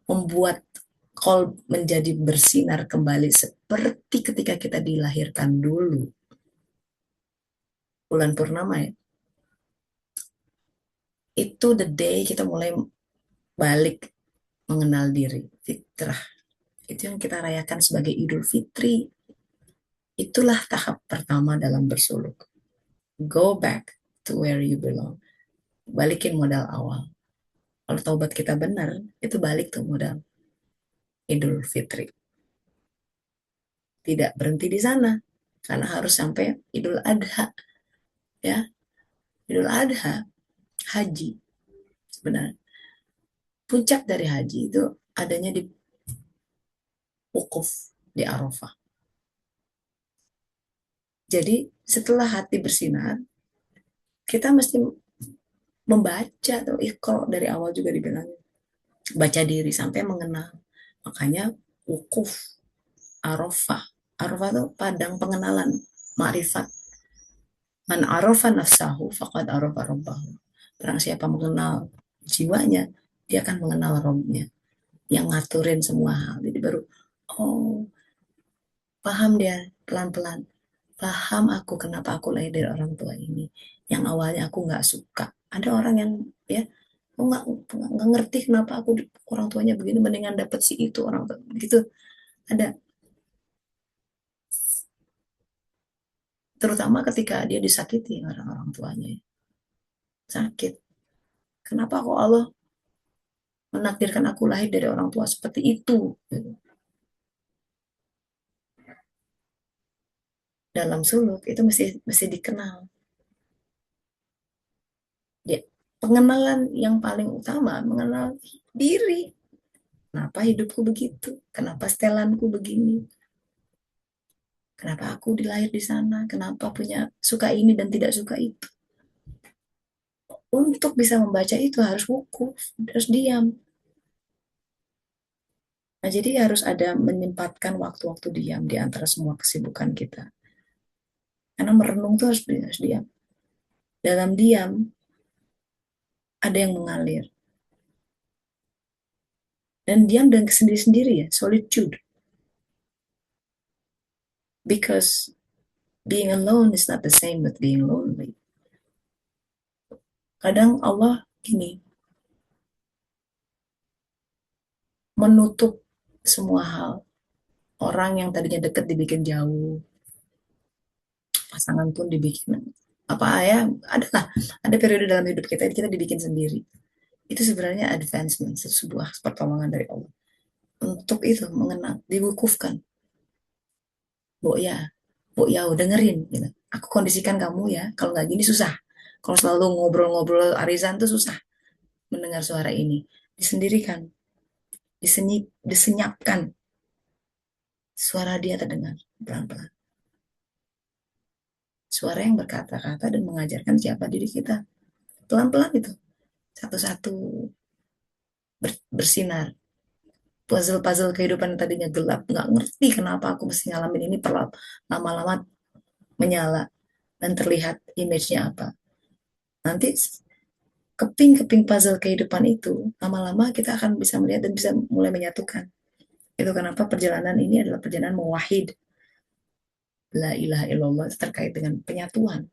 membuat kol menjadi bersinar kembali seperti ketika kita dilahirkan dulu, bulan purnama ya, itu the day kita mulai balik mengenal diri, fitrah. Itu yang kita rayakan sebagai Idul Fitri. Itulah tahap pertama dalam bersuluk. Go back to where you belong. Balikin modal awal. Kalau taubat kita benar, itu balik tuh modal Idul Fitri. Tidak berhenti di sana, karena harus sampai Idul Adha, ya. Idul Adha, haji sebenarnya. Puncak dari haji itu adanya di wukuf di Arafah. Jadi setelah hati bersinar, kita mesti membaca atau ikhro dari awal juga dibilang baca diri sampai mengenal. Makanya wukuf Arafah. Arafah itu padang pengenalan, ma'rifat. Man arafa nafsahu faqad arafa rabbahu. Barang siapa mengenal jiwanya, dia akan mengenal Rabbnya yang ngaturin semua hal. Jadi baru, oh, paham dia pelan-pelan. Paham aku kenapa aku lahir dari orang tua ini. Yang awalnya aku nggak suka. Ada orang yang ya, aku nggak ngerti kenapa aku orang tuanya begini, mendingan dapet si itu orang tua gitu. Ada, terutama ketika dia disakiti orang-orang tuanya, sakit. Kenapa kok Allah menakdirkan aku lahir dari orang tua seperti itu? Gitu. Dalam suluk itu mesti mesti dikenal. Ya, pengenalan yang paling utama mengenal diri. Kenapa hidupku begitu? Kenapa setelanku begini? Kenapa aku dilahir di sana? Kenapa punya suka ini dan tidak suka itu? Untuk bisa membaca itu harus wukuf, harus diam. Nah, jadi harus ada menyempatkan waktu-waktu diam di antara semua kesibukan kita. Karena merenung itu harus diam. Dalam diam ada yang mengalir. dan diam dan sendiri-sendiri ya, solitude. Because being alone is not the same with being lonely. Kadang Allah gini, menutup semua hal. Orang yang tadinya dekat dibikin jauh, pasangan pun dibikin apa ya, adalah ada periode dalam hidup kita dibikin sendiri. Itu sebenarnya advancement, sebuah pertolongan dari Allah untuk itu mengenal, diwukufkan. Bu ya, bu ya, dengerin gitu. Aku kondisikan kamu ya, kalau nggak gini susah. Kalau selalu ngobrol-ngobrol arisan tuh susah mendengar suara ini. Disendirikan, disenyapkan, suara dia terdengar pelan-pelan. Suara yang berkata-kata dan mengajarkan siapa diri kita. Pelan-pelan itu, satu-satu bersinar. Puzzle-puzzle kehidupan yang tadinya gelap, nggak ngerti kenapa aku mesti ngalamin ini, perlahan lama-lama menyala dan terlihat image-nya apa. Nanti keping-keping puzzle kehidupan itu, lama-lama kita akan bisa melihat dan bisa mulai menyatukan. Itu kenapa perjalanan ini adalah perjalanan muwahhid. La ilaha illallah terkait dengan penyatuan.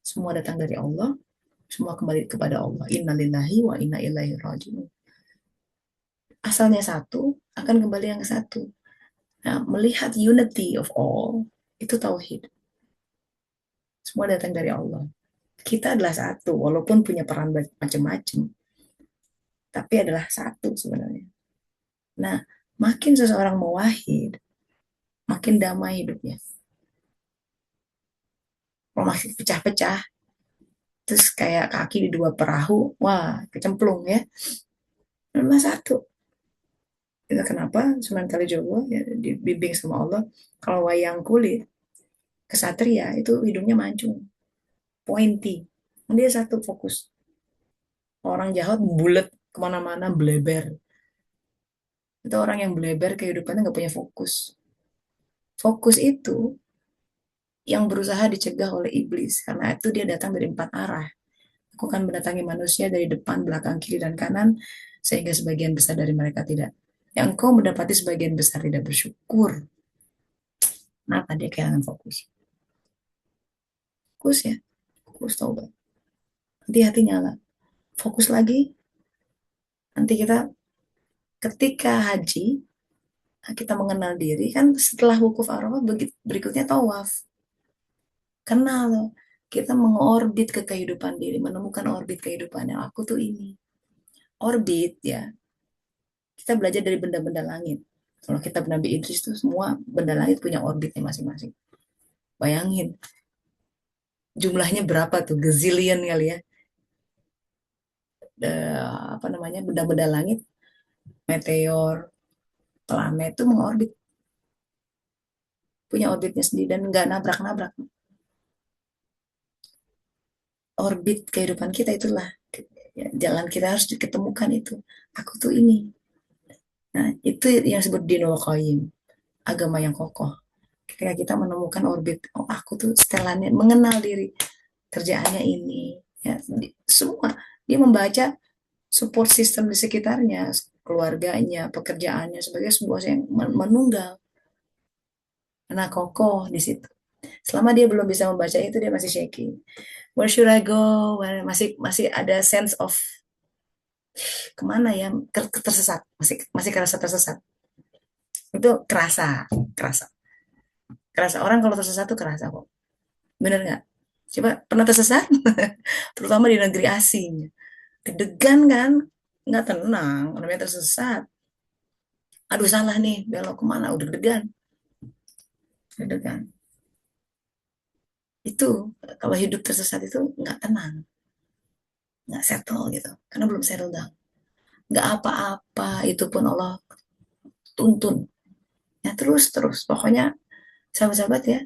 Semua datang dari Allah, semua kembali kepada Allah. Inna lillahi wa inna ilaihi rajiun. Asalnya satu, akan kembali yang satu. Nah, melihat unity of all, itu tauhid. Semua datang dari Allah. Kita adalah satu, walaupun punya peran macam-macam, tapi adalah satu sebenarnya. Nah, makin seseorang mewahid, makin damai hidupnya. Kalau masih pecah-pecah, terus kayak kaki di dua perahu, wah, kecemplung ya. Memang satu. Itu kenapa Sunan Kalijogo ya, dibimbing sama Allah. Kalau wayang kulit, kesatria itu hidungnya mancung, pointy. Dia satu fokus. Orang jahat bulat kemana-mana bleber. Itu orang yang bleber kehidupannya nggak punya fokus. Fokus itu yang berusaha dicegah oleh iblis. Karena itu dia datang dari empat arah. Aku akan mendatangi manusia dari depan, belakang, kiri, dan kanan, sehingga sebagian besar dari mereka tidak. Yang engkau mendapati sebagian besar tidak bersyukur. Kenapa dia kehilangan fokus? Fokus ya, fokus taubat. Hati-hati nyala. Fokus lagi, nanti kita ketika haji, kita mengenal diri, kan setelah wukuf Arafah, berikutnya tawaf. Kenal, kita mengorbit ke kehidupan diri, menemukan orbit kehidupannya. Aku tuh ini. Orbit ya, kita belajar dari benda-benda langit. Kalau kita Nabi Idris tuh semua benda langit punya orbitnya masing-masing. Bayangin jumlahnya berapa tuh, gazillion kali ya. Apa namanya, benda-benda langit, meteor, planet tuh mengorbit, punya orbitnya sendiri dan nggak nabrak-nabrak. Orbit kehidupan kita itulah ya, jalan kita harus diketemukan itu. Aku tuh ini. Nah, itu yang disebut dinul qayyim, agama yang kokoh. Ketika kita menemukan orbit, oh aku tuh setelannya mengenal diri, kerjaannya ini, ya semua dia membaca support system di sekitarnya, keluarganya, pekerjaannya sebagai sebuah yang menunggal. Karena kokoh di situ. Selama dia belum bisa membaca itu, dia masih shaking. Where should I go? Masih masih ada sense of kemana ya, tersesat, masih masih kerasa tersesat. Itu kerasa, kerasa, kerasa orang kalau tersesat tuh kerasa kok. Bener nggak? Coba pernah tersesat, terutama di negeri asing. Deg-degan kan, nggak tenang, namanya tersesat. Aduh salah nih, belok kemana? Udah deg-degan, deg-degan. Itu kalau hidup tersesat itu nggak tenang, nggak settle gitu, karena belum settle down. Nggak apa-apa, itu pun Allah tuntun. Ya terus terus, pokoknya sahabat-sahabat ya,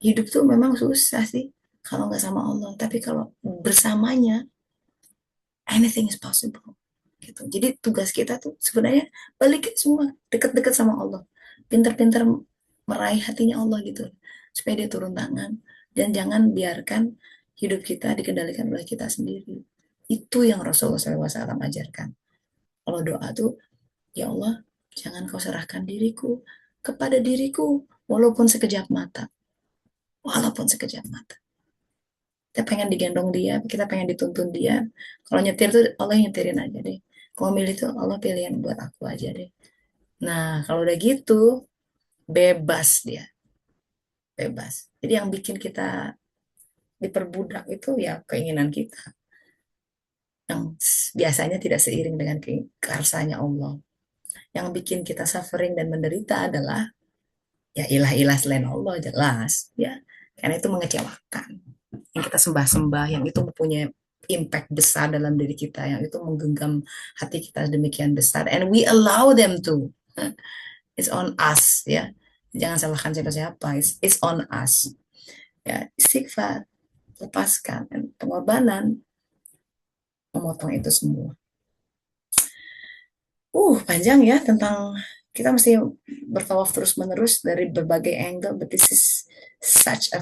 hidup tuh memang susah sih kalau nggak sama Allah. Tapi kalau bersamanya, anything is possible. Gitu. Jadi tugas kita tuh sebenarnya balikin semua, deket-deket sama Allah, pinter-pinter meraih hatinya Allah gitu, supaya dia turun tangan dan jangan biarkan hidup kita dikendalikan oleh kita sendiri. Itu yang Rasulullah SAW ajarkan. Kalau doa tuh Ya Allah, jangan kau serahkan diriku kepada diriku, walaupun sekejap mata. Walaupun sekejap mata. Kita pengen digendong dia, kita pengen dituntun dia. Kalau nyetir tuh Allah yang nyetirin aja deh. Kalau milih tuh Allah pilihan buat aku aja deh. Nah, kalau udah gitu, bebas dia, bebas. Jadi yang bikin kita diperbudak itu ya keinginan kita yang biasanya tidak seiring dengan kekarsanya Allah. Yang bikin kita suffering dan menderita adalah ya ilah-ilah selain Allah jelas ya. Karena itu mengecewakan. Yang kita sembah-sembah, yang itu mempunyai impact besar dalam diri kita, yang itu menggenggam hati kita demikian besar. And we allow them to. It's on us ya. Jangan salahkan siapa-siapa. It's on us. Ya, istighfar, lepaskan, dan pengorbanan memotong itu semua. Panjang ya tentang kita mesti bertawaf terus menerus dari berbagai angle, but this is such a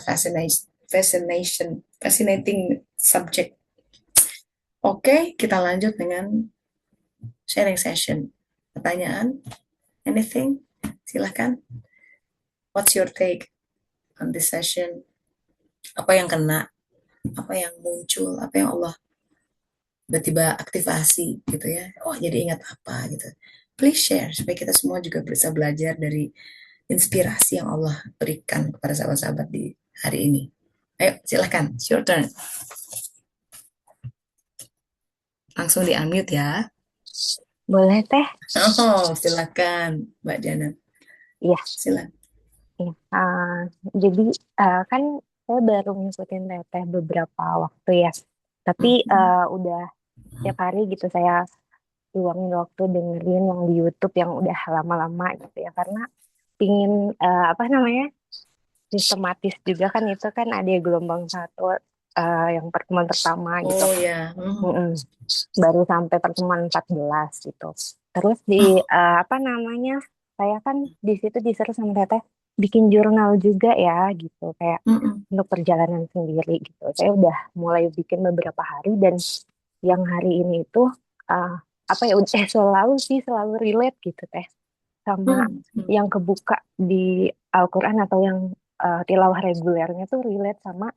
fascinating subject. Oke, kita lanjut dengan sharing session. Pertanyaan, anything? Silahkan. What's your take on this session? Apa yang kena? Apa yang muncul? Apa yang Allah tiba-tiba aktivasi gitu ya? Oh, jadi ingat apa gitu. Please share supaya kita semua juga bisa belajar dari inspirasi yang Allah berikan kepada sahabat-sahabat di hari ini. Ayo, silahkan. It's your turn. Langsung di-unmute ya. Boleh teh? Oh, silahkan, Mbak Janet. Iya, Silahkan. iya. Jadi kan saya baru ngikutin teteh beberapa waktu ya. Tapi Mhm. udah tiap hari gitu saya luangin waktu dengerin yang di YouTube yang udah lama-lama gitu ya. Karena pingin apa namanya sistematis juga kan itu kan ada gelombang satu yang pertemuan pertama gitu. Oh ya. Mm-mm. Baru sampai pertemuan 14 gitu. Terus di Oh, apa namanya? Saya kan di situ disuruh sama teteh bikin jurnal juga ya gitu kayak mm-mm. untuk perjalanan sendiri gitu. Saya udah mulai bikin beberapa hari dan yang hari ini itu uh, apa ya selalu sih selalu relate gitu teh sama Mm-mm. yang kebuka di Al-Quran atau yang tilawah regulernya tuh relate sama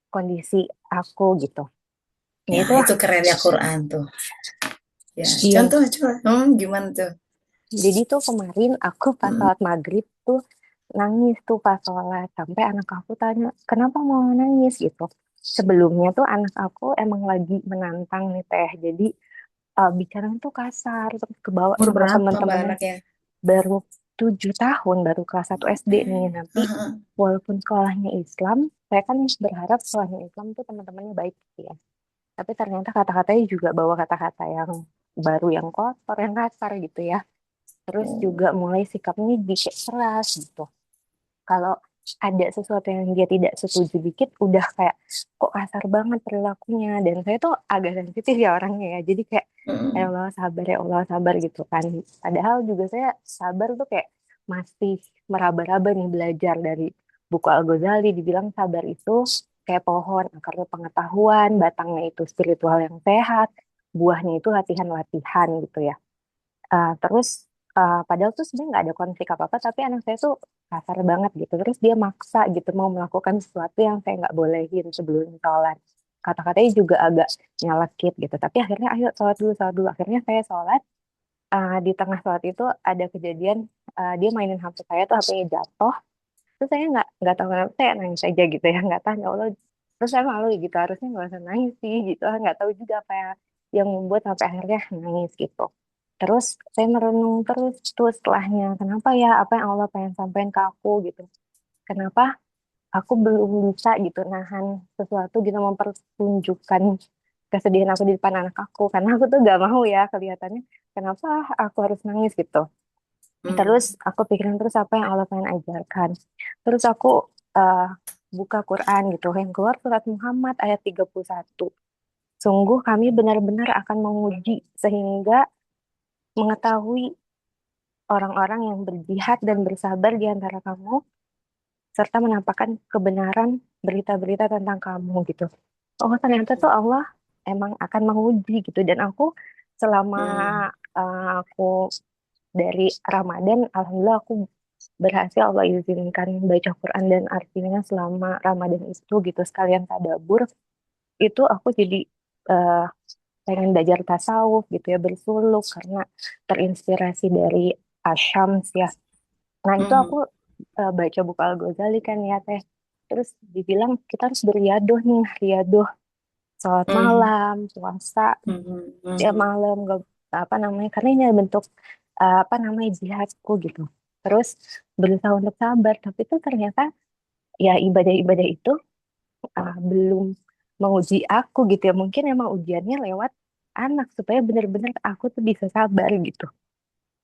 kondisi aku gitu. Ya Ya, itu itu kerennya Quran tuh. Ya, iya. contoh coba. Gimana tuh? Jadi tuh kemarin aku pas Mm-mm. sholat maghrib tuh nangis tuh pas sholat. Sampai anak aku tanya, kenapa mau nangis gitu. Sebelumnya tuh anak aku emang lagi menantang nih teh. Jadi bicaranya tuh kasar. Terus kebawa Umur sama berapa Mbak temen-temennya. anaknya? Baru 7 tahun, baru kelas 1 SD nih. Oke. Nanti Haha. walaupun sekolahnya Islam, saya kan berharap sekolahnya Islam tuh teman-temannya baik gitu ya. Tapi ternyata kata-katanya juga bawa kata-kata yang baru yang kotor, yang kasar gitu ya. Terus Oh. juga mulai sikapnya dikit keras gitu. Kalau ada sesuatu yang dia tidak setuju dikit, udah kayak kok kasar banget perilakunya. Dan saya tuh agak sensitif ya orangnya ya. Jadi kayak Mm-mm. Ya Allah sabar gitu kan. Padahal juga saya sabar tuh kayak masih meraba-raba nih belajar dari buku Al-Ghazali. Dibilang sabar itu kayak pohon, akarnya pengetahuan, batangnya itu spiritual yang sehat, buahnya itu latihan-latihan gitu ya. Terus padahal tuh sebenarnya nggak ada konflik apa-apa, tapi anak saya tuh kasar banget gitu. Terus dia maksa gitu mau melakukan sesuatu yang saya nggak bolehin sebelum sholat. Kata-katanya juga agak nyelekit gitu. Tapi akhirnya ayo sholat dulu, sholat dulu. Akhirnya saya sholat. Di tengah sholat itu ada kejadian dia mainin HP saya tuh HP-nya jatuh. Terus saya nggak tahu kenapa saya nangis aja gitu ya, nggak tahu ya Allah. Terus saya malu gitu, harusnya nggak usah nangis sih gitu, nggak tahu juga apa yang membuat sampai akhirnya nangis gitu. Terus saya merenung terus tuh setelahnya, kenapa ya apa yang Allah pengen sampaikan ke aku gitu. Kenapa aku belum bisa gitu nahan sesuatu gitu mempertunjukkan kesedihan aku di depan anak aku karena aku tuh gak mau ya kelihatannya kenapa aku harus nangis gitu. Terus Mm. aku pikirin terus apa yang Allah pengen ajarkan. Terus aku eh, buka Quran gitu. Yang keluar surat Muhammad ayat 31. Sungguh kami benar-benar akan menguji sehingga mengetahui orang-orang yang berjihad dan bersabar di antara kamu serta menampakkan kebenaran berita-berita tentang kamu gitu. Oh ternyata tuh Allah emang akan menguji gitu dan aku selama aku dari Ramadan, alhamdulillah aku berhasil Allah izinkan baca Quran dan artinya selama Ramadan itu gitu sekalian tadabbur itu aku jadi eh, pengen belajar tasawuf gitu ya bersuluk karena terinspirasi dari Asyams ya. Nah itu aku Hmm. baca buku Al-Ghazali kan ya teh. Terus dibilang kita harus beriadoh nih, riadoh sholat Hmm. malam, puasa Hmm. ya Hmm. malam, gak, apa namanya, karena ini bentuk apa namanya jihadku gitu. Terus berusaha untuk sabar, tapi itu ternyata ya ibadah-ibadah itu belum menguji aku gitu ya. Mungkin emang ujiannya lewat anak supaya benar-benar aku tuh bisa sabar gitu.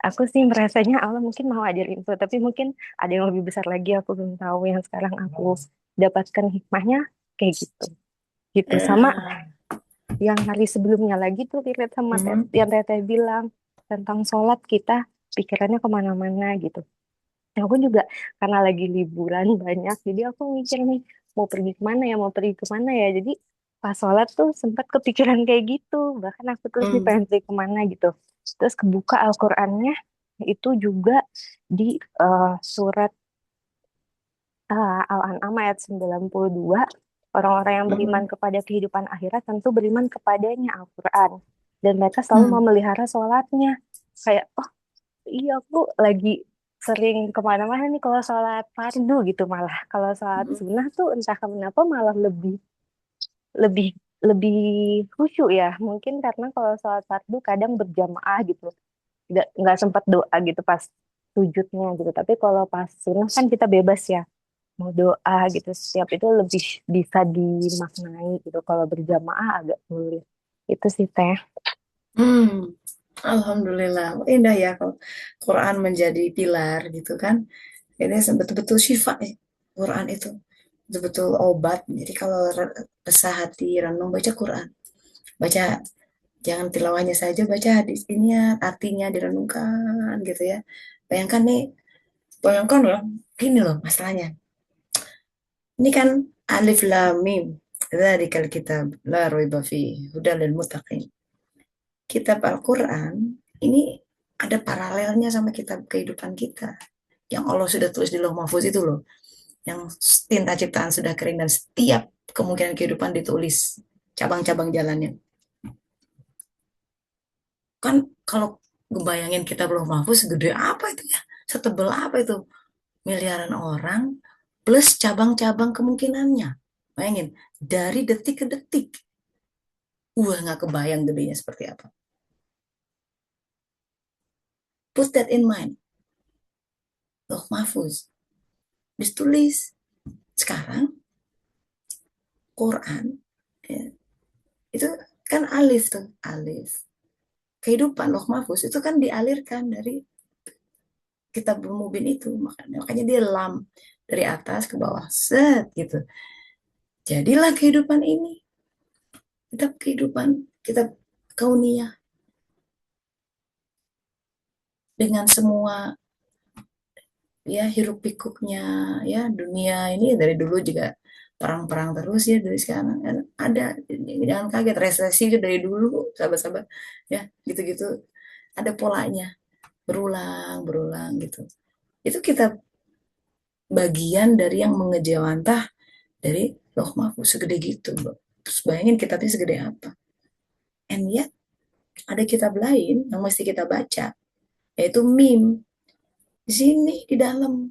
Aku sih merasanya Allah mungkin mau ajarin itu, tapi mungkin ada yang lebih besar lagi aku belum tahu yang sekarang aku dapatkan hikmahnya kayak gitu. Gitu sama Ya. yang hari sebelumnya lagi tuh relate sama Hmm. yang Teteh bilang tentang sholat kita pikirannya kemana-mana gitu. Nah, aku juga karena lagi liburan banyak, jadi aku mikir nih mau pergi kemana ya, mau pergi kemana ya. Jadi pas sholat tuh sempat kepikiran kayak gitu. Bahkan aku terus nih Hmm. pengen pergi kemana gitu. Terus kebuka Al-Qur'annya itu juga di surat Al-An'am ayat 92. Orang-orang yang beriman Hmm. kepada kehidupan akhirat tentu beriman kepadanya Al-Quran. Dan mereka selalu Hmm. memelihara sholatnya. Kayak, oh iya aku lagi sering kemana-mana nih kalau sholat fardu gitu malah. Kalau sholat Hmm. sunnah tuh entah kenapa malah lebih lebih lebih khusyuk ya. Mungkin karena kalau sholat fardu kadang berjamaah gitu. Nggak sempat doa gitu pas sujudnya gitu. Tapi kalau pas sunnah kan kita bebas ya mau doa gitu setiap itu lebih bisa dimaknai gitu kalau berjamaah agak sulit itu sih teh. Hmm. Alhamdulillah, indah ya kalau Quran menjadi pilar gitu kan. Ini betul-betul syifa ya. Quran itu betul-betul obat. Jadi kalau resah hati, renung baca Quran. Baca, jangan tilawahnya saja, baca hadis ini ya, artinya direnungkan gitu ya. Bayangkan nih, bayangkan loh, gini loh masalahnya. Ini kan alif lam mim. Dzalikal kitab la raiba fihi hudal lil muttaqin. Kitab Al-Quran ini ada paralelnya sama kitab kehidupan kita. Yang Allah sudah tulis di Lauh Mahfuz itu loh. Yang tinta ciptaan sudah kering dan setiap kemungkinan kehidupan ditulis cabang-cabang jalannya. Kan kalau ngebayangin kitab Lauh Mahfuz gede apa itu ya? Setebel apa itu? Miliaran orang plus cabang-cabang kemungkinannya. Bayangin, dari detik ke detik. Wah, nggak kebayang gedenya seperti apa. Put that in mind. Lauh Mahfuz. Ditulis. Sekarang Quran ya, itu kan alif tuh alif kehidupan loh mahfuz itu kan dialirkan dari kitab Mubin itu makanya dia lam dari atas ke bawah set gitu jadilah kehidupan ini kitab kehidupan kitab kauniyah dengan semua ya hiruk pikuknya ya dunia ini dari dulu juga perang-perang terus ya dari sekarang ada jangan kaget resesi itu dari dulu sahabat-sahabat ya gitu-gitu ada polanya berulang berulang gitu itu kita bagian dari yang mengejawantah dari loh mahfuz segede gitu bro. Terus bayangin kitabnya segede apa and yet ada kitab lain yang mesti kita baca yaitu mim di sini di dalam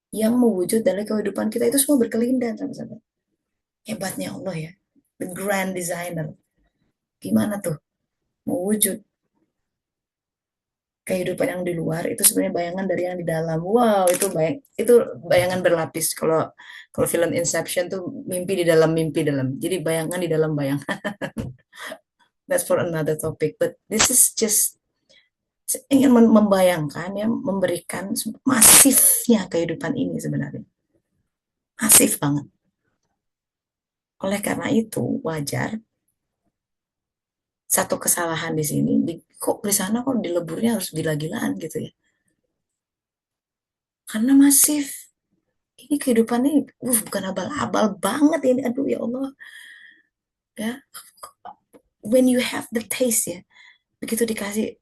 yang mewujud dalam kehidupan kita itu semua berkelindan sama-sama hebatnya Allah ya the grand designer gimana tuh mewujud kehidupan yang di luar itu sebenarnya bayangan dari yang di dalam. Wow, itu bayangan berlapis. Kalau kalau film Inception tuh mimpi di dalam mimpi dalam. Jadi bayangan di dalam bayangan. That's for another topic. But this is just ingin membayangkan ya, memberikan masifnya kehidupan ini sebenarnya. Masif banget. Oleh karena itu wajar satu kesalahan di sini kok di sana kok di leburnya harus gila-gilaan gitu ya. Karena masif ini kehidupan ini bukan abal-abal banget ini aduh ya Allah ya when you have the taste ya begitu dikasih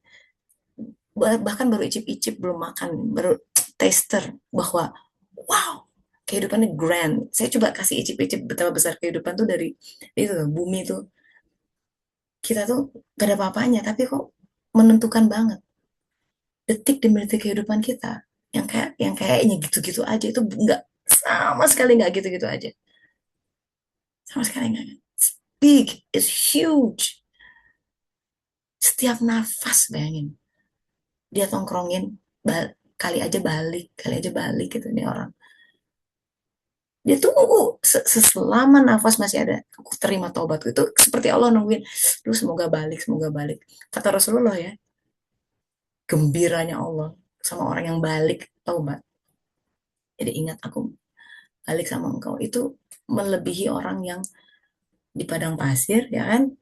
bahkan baru icip-icip, belum makan, baru taster bahwa wow, kehidupan ini grand. Saya coba kasih icip-icip betapa besar kehidupan tuh dari itu tuh, bumi tuh. Kita tuh gak ada apa-apanya, tapi kok menentukan banget detik demi detik kehidupan kita. Yang kayaknya gitu-gitu aja itu nggak, sama sekali nggak gitu-gitu aja. Sama sekali nggak. It's big, it's huge. Setiap nafas bayangin, dia tongkrongin, kali aja balik, kali aja balik gitu nih orang. Dia tunggu selama nafas masih ada, aku terima taubatku itu seperti Allah nungguin, lu semoga balik, semoga balik. Kata Rasulullah ya, gembiranya Allah sama orang yang balik taubat. Jadi ingat aku balik sama engkau itu melebihi orang yang di padang pasir ya kan,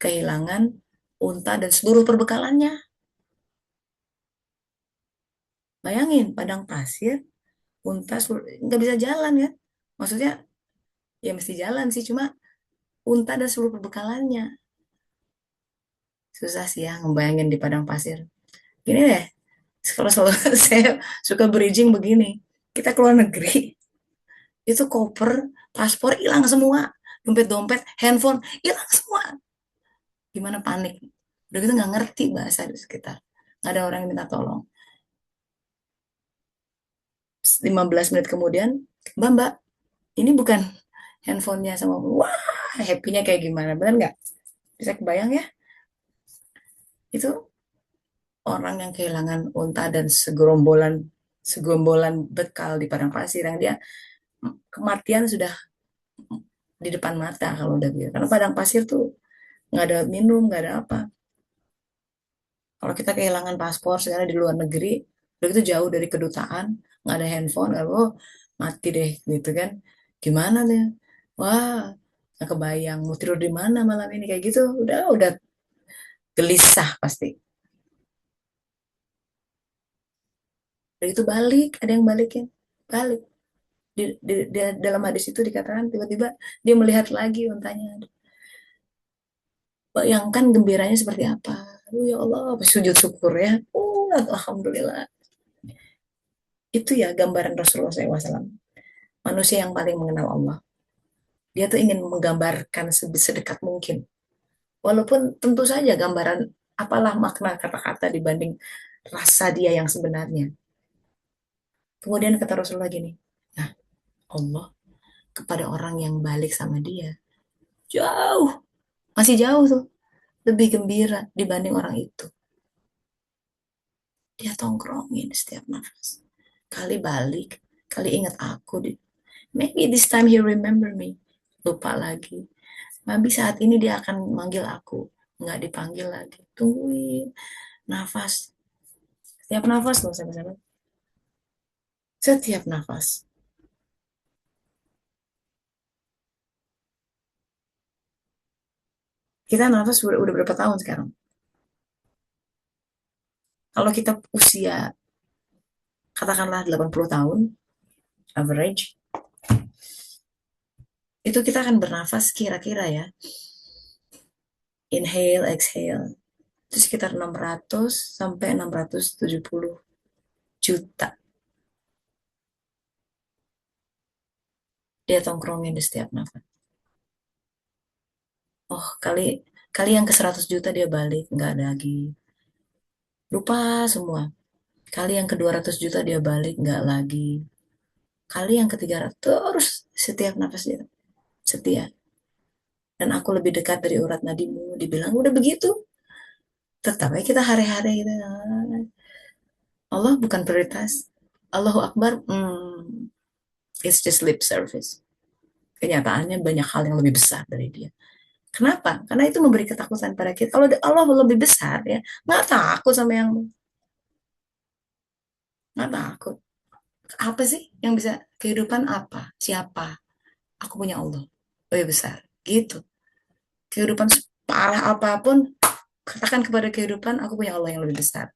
kehilangan unta dan seluruh perbekalannya. Bayangin padang pasir, unta nggak bisa jalan ya. Maksudnya ya mesti jalan sih, cuma unta dan seluruh perbekalannya. Susah sih ya ngebayangin di padang pasir. Gini deh, kalau selalu saya suka bridging begini. Kita keluar negeri, itu koper, paspor hilang semua. Dompet-dompet, handphone hilang semua. Gimana panik? Udah gitu nggak ngerti bahasa di sekitar. Nggak ada orang yang minta tolong. 15 menit kemudian, Mbak, Mbak, ini bukan handphonenya sama, wah, happy-nya kayak gimana, bener nggak? Bisa kebayang ya? Itu orang yang kehilangan unta dan segerombolan segerombolan bekal di padang pasir, yang dia kematian sudah di depan mata kalau udah gitu. Karena padang pasir tuh nggak ada minum, nggak ada apa. Kalau kita kehilangan paspor segala di luar negeri, udah itu jauh dari kedutaan, nggak ada handphone, nggak, oh mati deh gitu kan. Gimana tuh? Wah, nggak kebayang mau tidur di mana malam ini kayak gitu. Udah gelisah pasti. Udah itu balik, ada yang balikin, balik. Dalam hadis itu dikatakan tiba-tiba dia melihat lagi untanya. Bayangkan gembiranya seperti apa. Aduh ya Allah, sujud syukur ya. Oh, alhamdulillah. Itu ya gambaran Rasulullah SAW. Manusia yang paling mengenal Allah. Dia tuh ingin menggambarkan sedekat mungkin. Walaupun tentu saja gambaran apalah makna kata-kata dibanding rasa dia yang sebenarnya. Kemudian kata Rasulullah gini, nah Allah kepada orang yang balik sama dia, jauh, masih jauh tuh, lebih gembira dibanding orang itu. Dia tongkrongin setiap nafas. Kali balik, kali ingat aku. Maybe this time he remember me. Lupa lagi. Maybe saat ini dia akan manggil aku. Nggak dipanggil lagi. Tungguin. Nafas. Setiap nafas loh, sahabat-sahabat. Setiap nafas. Kita nafas udah berapa tahun sekarang? Kalau kita usia, katakanlah 80 tahun, average, itu kita akan bernafas kira-kira ya. Inhale, exhale. Itu sekitar 600 sampai 670 juta dia tongkrongin di setiap nafas. Oh, kali kali yang ke 100 juta dia balik, nggak ada lagi. Lupa semua. Kali yang ke 200 juta dia balik, nggak lagi. Kali yang ke 300 terus setiap nafas dia setia. Dan aku lebih dekat dari urat nadimu, dibilang udah begitu. Tetap aja kita hari-hari gitu. Allah bukan prioritas. Allahu Akbar, it's just lip service. Kenyataannya banyak hal yang lebih besar dari dia. Kenapa? Karena itu memberi ketakutan pada kita. Kalau Allah lebih besar ya, nggak takut sama yang, nggak takut. Apa sih yang bisa, kehidupan apa? Siapa? Aku punya Allah lebih besar. Gitu. Kehidupan parah apapun, katakan kepada kehidupan, aku punya Allah yang lebih besar.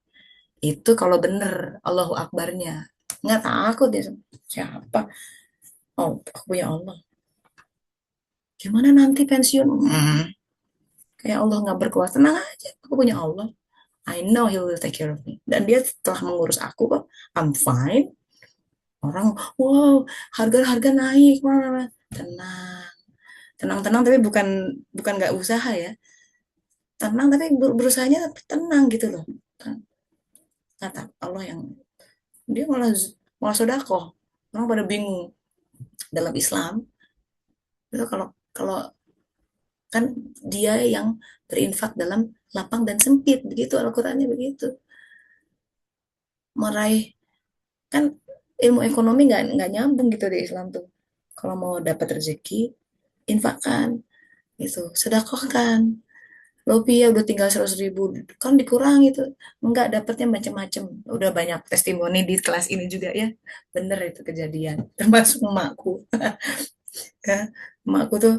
Itu kalau bener Allahu Akbarnya. Nggak takut ya. Siapa? Oh, aku punya Allah. Gimana nanti pensiun? Kayak Allah nggak berkuasa. Tenang aja, aku punya Allah. I know he will take care of me. Dan dia telah mengurus aku kok. I'm fine. Orang, wow, harga-harga naik, mana, tenang, tenang-tenang, tapi bukan bukan nggak usaha ya, tenang tapi berusahanya tapi tenang gitu loh. Kata Allah yang dia malah malah sodako. Orang pada bingung dalam Islam itu kalau kalau kan dia yang berinfak dalam lapang dan sempit begitu Al-Qur'annya begitu. Meraih kan ilmu ekonomi nggak nyambung gitu di Islam tuh. Kalau mau dapat rezeki, infakkan gitu, sedekahkan. Lopi ya udah tinggal 100.000 kan dikurangi itu, enggak dapatnya macam-macam. Udah banyak testimoni di kelas ini juga ya, bener itu kejadian. Termasuk emakku ya, emakku tuh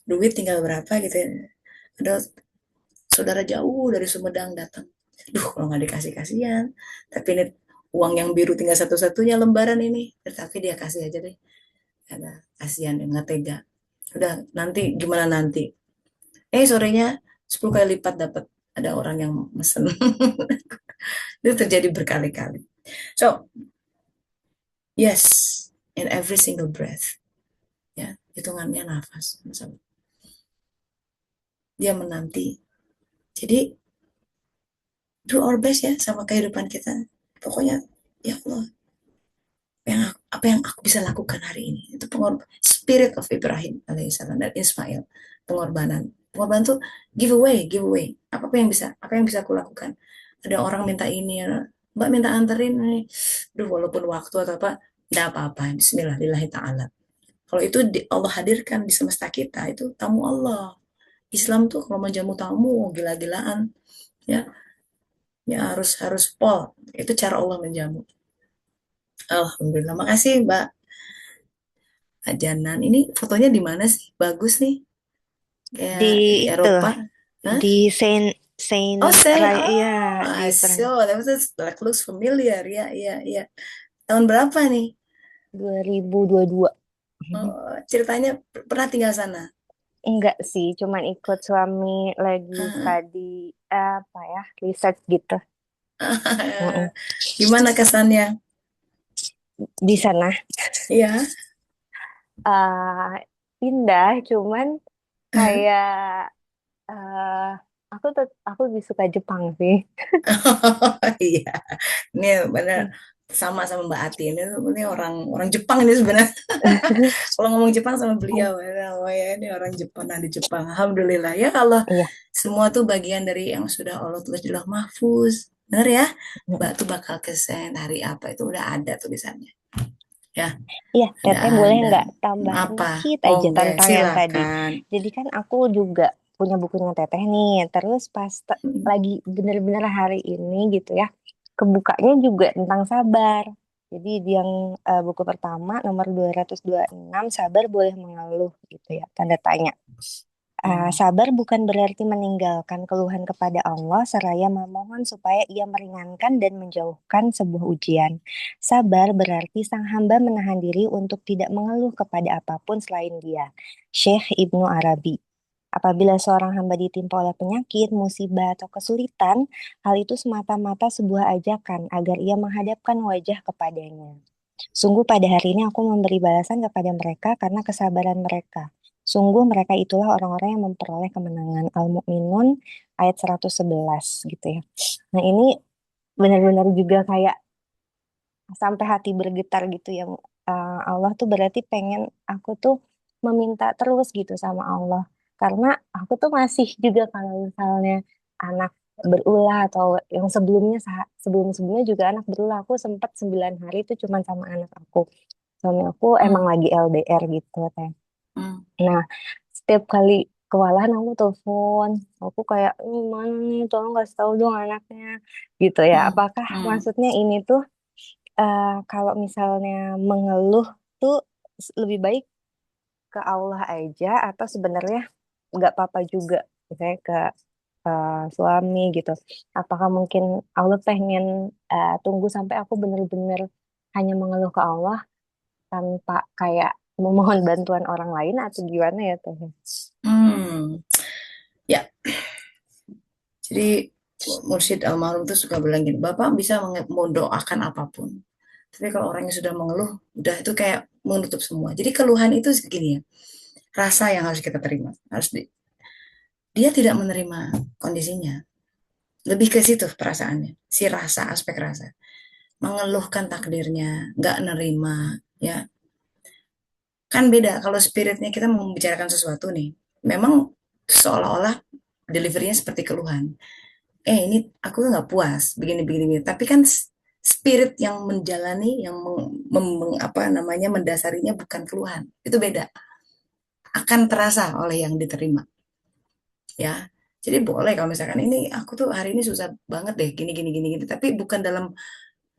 duit tinggal berapa gitu ya, ada saudara jauh dari Sumedang datang, duh kalau nggak dikasih kasihan, tapi ini uang yang biru tinggal satu-satunya lembaran ini, tapi dia kasih aja deh, ada kasihan yang nggak tega. Udah nanti gimana nanti, sorenya 10 kali lipat dapat, ada orang yang mesen. Itu terjadi berkali-kali. So, yes, in every single breath, ya, hitungannya nafas. Dia menanti. Jadi, do our best ya sama kehidupan kita. Pokoknya, ya Allah, apa yang aku bisa lakukan hari ini. Itu spirit of Ibrahim alaihissalam dan Ismail. Pengorbanan. Pengorbanan tuh give away, give away. Apa yang bisa aku lakukan. Ada orang minta ini, Mbak minta anterin nih. Duh, walaupun waktu atau apa, enggak apa-apa. Bismillah, lillahi ta'ala. Kalau itu Allah hadirkan di semesta kita, itu tamu Allah. Islam tuh kalau menjamu tamu, gila-gilaan. Ya, ya harus harus pol. Itu cara Allah menjamu. Alhamdulillah. Makasih Mbak Ajanan. Ini fotonya di mana sih? Bagus nih. Di Kayak di itu, Eropa. Hah? di Saint Saint Oh, Sen. Raya, ya, Oh, di I Prank saw. That was like looks familiar. Ya, ya, ya. Tahun berapa nih? 2022. Oh, ceritanya pernah tinggal sana. Enggak sih, cuman ikut suami lagi Ah, study apa ya, research gitu. Mm-mm. Gimana kesannya? Di sana Iya. eh indah, cuman kayak eh aku lebih suka Jepang sih. Iya. Ini benar sama sama Mbak Ati. Ini orang orang Jepang ini sebenarnya. Kalau ngomong Jepang sama beliau, oh ya ini orang Jepang, nah di Jepang. Alhamdulillah ya kalau Iya. semua tuh bagian dari yang sudah Allah tulis di Lauh Mahfuz. Benar ya? Mbak Mm-mm. tuh bakal kesen hari apa itu udah ada tulisannya. Ya, Iya, udah Teteh boleh ada. nggak tambahin Apa? dikit aja Oke, tentang yang tadi. silakan. Jadi kan aku juga punya bukunya Teteh nih. Terus pas lagi bener-bener hari ini gitu ya, kebukanya juga tentang sabar. Jadi di yang buku pertama nomor 226, sabar boleh mengeluh gitu ya, tanda tanya. Hmm. Sabar bukan berarti meninggalkan keluhan kepada Allah seraya memohon supaya ia meringankan dan menjauhkan sebuah ujian. Sabar berarti sang hamba menahan diri untuk tidak mengeluh kepada apapun selain Dia. Syekh Ibnu Arabi. Apabila seorang hamba ditimpa oleh penyakit, musibah, atau kesulitan, hal itu semata-mata sebuah ajakan agar ia menghadapkan wajah kepadanya. Sungguh pada hari ini aku memberi balasan kepada mereka karena kesabaran mereka. Sungguh mereka itulah orang-orang yang memperoleh kemenangan. Al-Mu'minun ayat 111 gitu ya. Nah ini benar-benar juga kayak sampai hati bergetar gitu ya. Allah tuh berarti pengen aku tuh meminta terus gitu sama Allah. Karena aku tuh masih juga kalau misalnya anak berulah atau yang sebelumnya sebelum-sebelumnya juga anak berulah, aku sempat 9 hari itu cuma sama anak aku. Suami aku emang Hmm. lagi LDR gitu teh. Hmm. Nah, setiap kali kewalahan aku telepon, aku kayak, mana nih, tolong kasih tahu dong anaknya, gitu ya. Hmm. Apakah Hmm. maksudnya ini tuh kalau misalnya mengeluh tuh lebih baik ke Allah aja atau sebenarnya nggak apa-apa juga, misalnya ke suami gitu. Apakah mungkin Allah pengen tunggu sampai aku bener-bener hanya mengeluh ke Allah tanpa kayak memohon bantuan orang lain atau gimana ya tuh? Hmm. Ya, jadi Mursyid almarhum tuh suka bilang gini, Bapak bisa mendoakan apapun. Tapi kalau orang yang sudah mengeluh, udah itu kayak menutup semua. Jadi keluhan itu segini ya, rasa yang harus kita terima. Dia tidak menerima kondisinya. Lebih ke situ perasaannya, si rasa, aspek rasa. Mengeluhkan takdirnya, nggak nerima, ya. Kan beda kalau spiritnya kita membicarakan sesuatu nih. Memang seolah-olah deliverynya seperti keluhan. Ini aku nggak puas, begini-begini. Tapi kan spirit yang menjalani, yang apa namanya mendasarinya bukan keluhan. Itu beda. Akan terasa oleh yang diterima, ya. Jadi boleh kalau misalkan ini aku tuh hari ini susah banget deh, gini gini gini gini. Tapi bukan dalam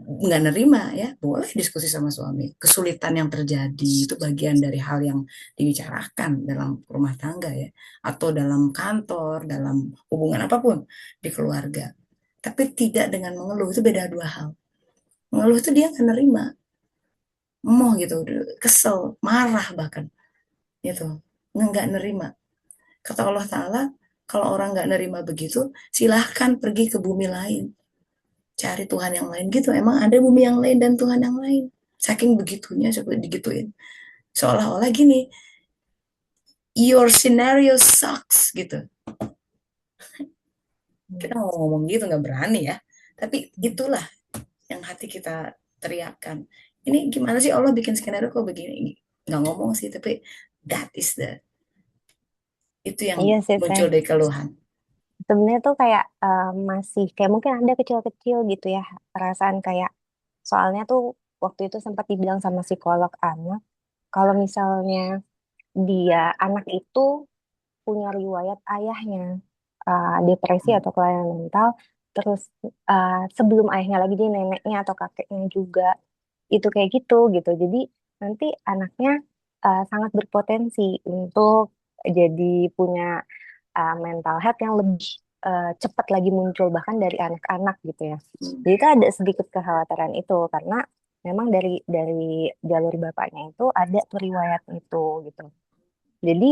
nggak nerima, ya. Boleh diskusi sama suami. Kesulitan yang terjadi itu bagian dari hal yang dibicarakan dalam rumah tangga, ya, atau dalam kantor, dalam hubungan apapun di keluarga. Tapi tidak dengan mengeluh, itu beda dua hal. Mengeluh itu dia nggak nerima, emoh gitu, kesel, marah bahkan, gitu, nggak nerima. Kata Allah Ta'ala, kalau orang nggak nerima begitu, silahkan pergi ke bumi lain, cari Tuhan yang lain, gitu. Emang ada bumi yang lain dan Tuhan yang lain? Saking begitunya, coba digituin. Seolah-olah gini, your scenario sucks, gitu. Kita ngomong gitu, nggak berani ya. Tapi itulah yang hati kita teriakkan. Ini gimana sih Allah bikin skenario kok begini? Nggak ngomong sih, tapi that is itu yang Iya sih Teh. muncul dari keluhan. Sebenarnya tuh kayak masih kayak mungkin ada kecil-kecil gitu ya perasaan kayak soalnya tuh waktu itu sempat dibilang sama psikolog anak kalau misalnya dia anak itu punya riwayat ayahnya depresi atau kelainan mental, terus sebelum ayahnya lagi dia neneknya atau kakeknya juga itu kayak gitu gitu. Jadi nanti anaknya sangat berpotensi untuk jadi punya mental health yang lebih cepat lagi muncul bahkan dari anak-anak gitu ya. Hmm. Jadi itu ada sedikit kekhawatiran itu karena memang dari jalur bapaknya itu ada tuh riwayat itu gitu. Jadi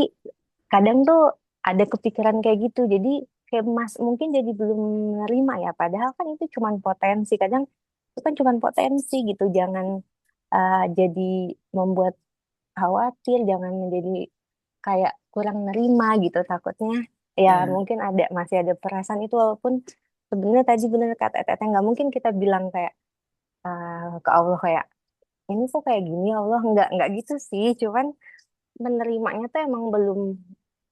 kadang tuh ada kepikiran kayak gitu. Jadi kayak Mas mungkin jadi belum menerima ya. Padahal kan itu cuma potensi. Kadang itu kan cuma potensi gitu. Jangan jadi membuat khawatir. Jangan menjadi kayak kurang nerima gitu. Takutnya ya Ya, mungkin ada masih ada perasaan itu walaupun sebenarnya tadi bener kata Teteh nggak mungkin kita bilang kayak ke Allah kayak ini kok kayak gini ya Allah nggak gitu sih. Cuman menerimanya tuh emang belum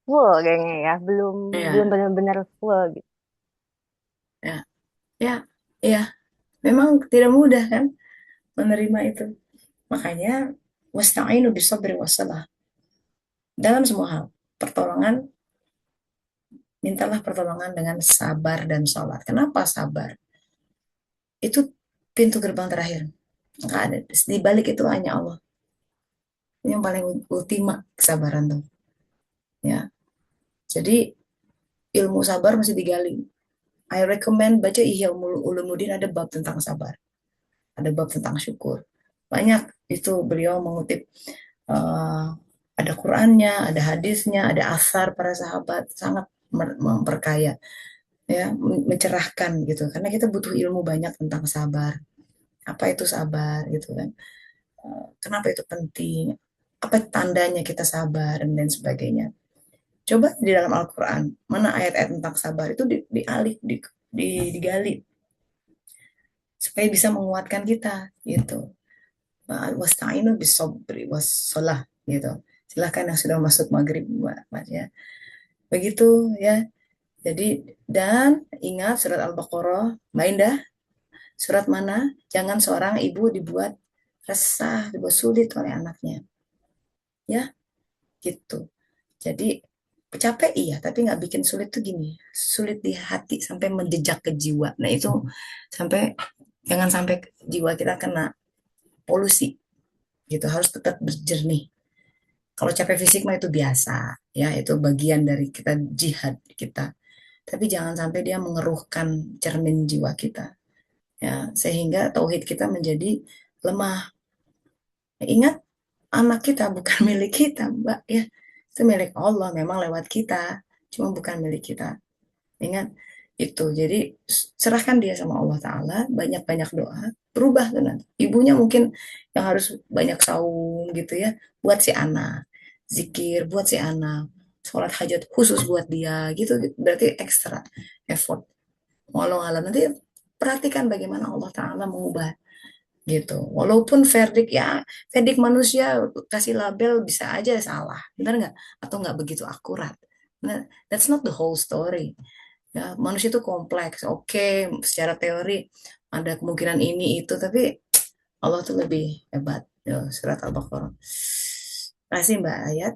full kayaknya ya belum belum ya, benar-benar full gitu. ya, ya, ya. Memang tidak mudah kan menerima itu. Makanya wasta'inu bisabri wassalah. Dalam semua hal, pertolongan, mintalah pertolongan dengan sabar dan sholat. Kenapa sabar? Itu pintu gerbang terakhir. Nggak ada. Di balik itu hanya Allah. Ini yang paling ultima kesabaran tuh. Ya. Jadi ilmu sabar masih digali. I recommend baca Ihya Ulumuddin, ada bab tentang sabar. Ada bab tentang syukur. Banyak itu beliau mengutip, uh, ada Qurannya, ada hadisnya, ada asar para sahabat, sangat memperkaya, ya, mencerahkan gitu. Karena kita butuh ilmu banyak tentang sabar. Apa itu sabar gitu kan? Kenapa itu penting? Apa tandanya kita sabar dan lain sebagainya. Coba di dalam Al-Quran, mana ayat-ayat tentang sabar itu digali supaya bisa menguatkan kita gitu. Wasta'inu bisobri wassalah gitu. Silahkan yang sudah masuk maghrib, Mas, ya. Begitu ya. Jadi, dan ingat surat Al-Baqarah, Maidah, surat mana? Jangan seorang ibu dibuat resah, dibuat sulit oleh anaknya. Ya, gitu. Jadi capek iya, tapi nggak bikin sulit tuh gini. Sulit di hati sampai menjejak ke jiwa. Nah, itu sampai jangan sampai jiwa kita kena polusi gitu. Harus tetap berjernih. Kalau capek fisik mah itu biasa, ya, itu bagian dari kita jihad kita. Tapi jangan sampai dia mengeruhkan cermin jiwa kita, ya, sehingga tauhid kita menjadi lemah. Ingat, anak kita bukan milik kita, Mbak, ya. Itu milik Allah, memang lewat kita, cuma bukan milik kita. Ingat, Itu. Jadi serahkan dia sama Allah Ta'ala, banyak-banyak doa, berubah tuh nanti. Ibunya mungkin yang harus banyak saum gitu ya, buat si anak. Zikir buat si anak. Sholat hajat khusus buat dia gitu. Berarti ekstra effort. Walau alam nanti perhatikan bagaimana Allah Ta'ala mengubah gitu. Walaupun verdict ya, verdict manusia kasih label bisa aja salah, benar nggak? Atau nggak begitu akurat. Nah, that's not the whole story. Ya, manusia itu kompleks. Oke, secara teori ada kemungkinan ini itu, tapi Allah tuh lebih hebat. Ya, surat Al-Baqarah. Kasih Mbak Ayat.